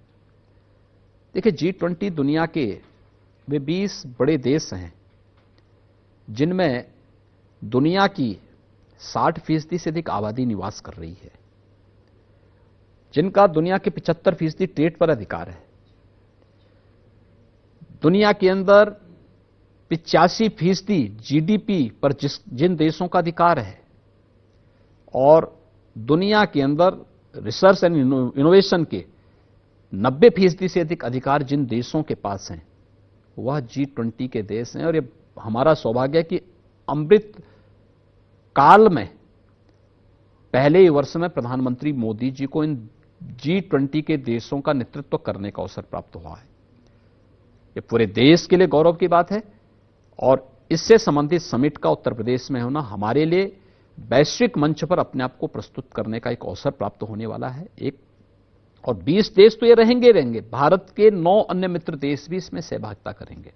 देखिए, G20 दुनिया के वे 20 बड़े देश हैं जिनमें दुनिया की 60% से अधिक आबादी निवास कर रही है, जिनका दुनिया के 75% ट्रेड पर अधिकार है। दुनिया के अंदर 85% जीडीपी पर जिन देशों का अधिकार है और दुनिया के अंदर रिसर्च एंड इनोवेशन के 90% से अधिक अधिकार जिन देशों के पास हैं वह G20 के देश हैं। और ये हमारा सौभाग्य है कि अमृत काल में पहले ही वर्ष में प्रधानमंत्री मोदी जी को इन G20 के देशों का नेतृत्व करने का अवसर प्राप्त हुआ है। ये पूरे देश के लिए गौरव की बात है और इससे संबंधित समिट का उत्तर प्रदेश में होना हमारे लिए वैश्विक मंच पर अपने आप को प्रस्तुत करने का एक अवसर प्राप्त होने वाला है। एक और 20 देश तो ये रहेंगे, भारत के 9 अन्य मित्र देश भी इसमें सहभागिता करेंगे।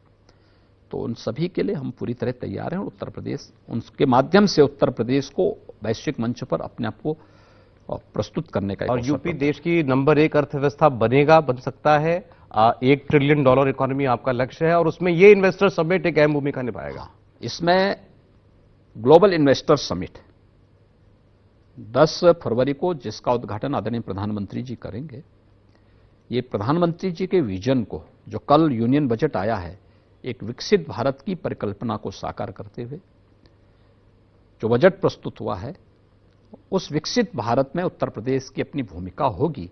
तो उन सभी के लिए हम पूरी तरह तैयार हैं और उत्तर प्रदेश उनके माध्यम से उत्तर प्रदेश को वैश्विक मंच पर अपने आप को प्रस्तुत करने का और यूपी देश की नंबर 1 अर्थव्यवस्था बन सकता है। $1 ट्रिलियन इकोनॉमी आपका लक्ष्य है और उसमें ये इन्वेस्टर समिट एक अहम भूमिका निभाएगा। इसमें ग्लोबल इन्वेस्टर समिट 10 फरवरी को, जिसका उद्घाटन आदरणीय प्रधानमंत्री जी करेंगे, ये प्रधानमंत्री जी के विजन को, जो कल यूनियन बजट आया है, एक विकसित भारत की परिकल्पना को साकार करते हुए जो बजट प्रस्तुत हुआ है, उस विकसित भारत में उत्तर प्रदेश की अपनी भूमिका होगी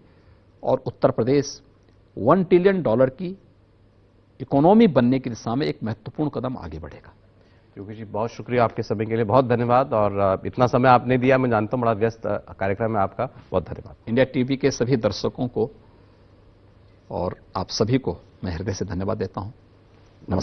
और उत्तर प्रदेश $1 ट्रिलियन की इकोनॉमी बनने की दिशा में एक महत्वपूर्ण कदम आगे बढ़ेगा। योगी जी, बहुत शुक्रिया, आपके समय के लिए बहुत धन्यवाद और इतना समय आपने दिया। मैं जानता हूं बड़ा व्यस्त कार्यक्रम है आपका, बहुत धन्यवाद। इंडिया टीवी के सभी दर्शकों को और आप सभी को मैं हृदय से धन्यवाद देता हूं।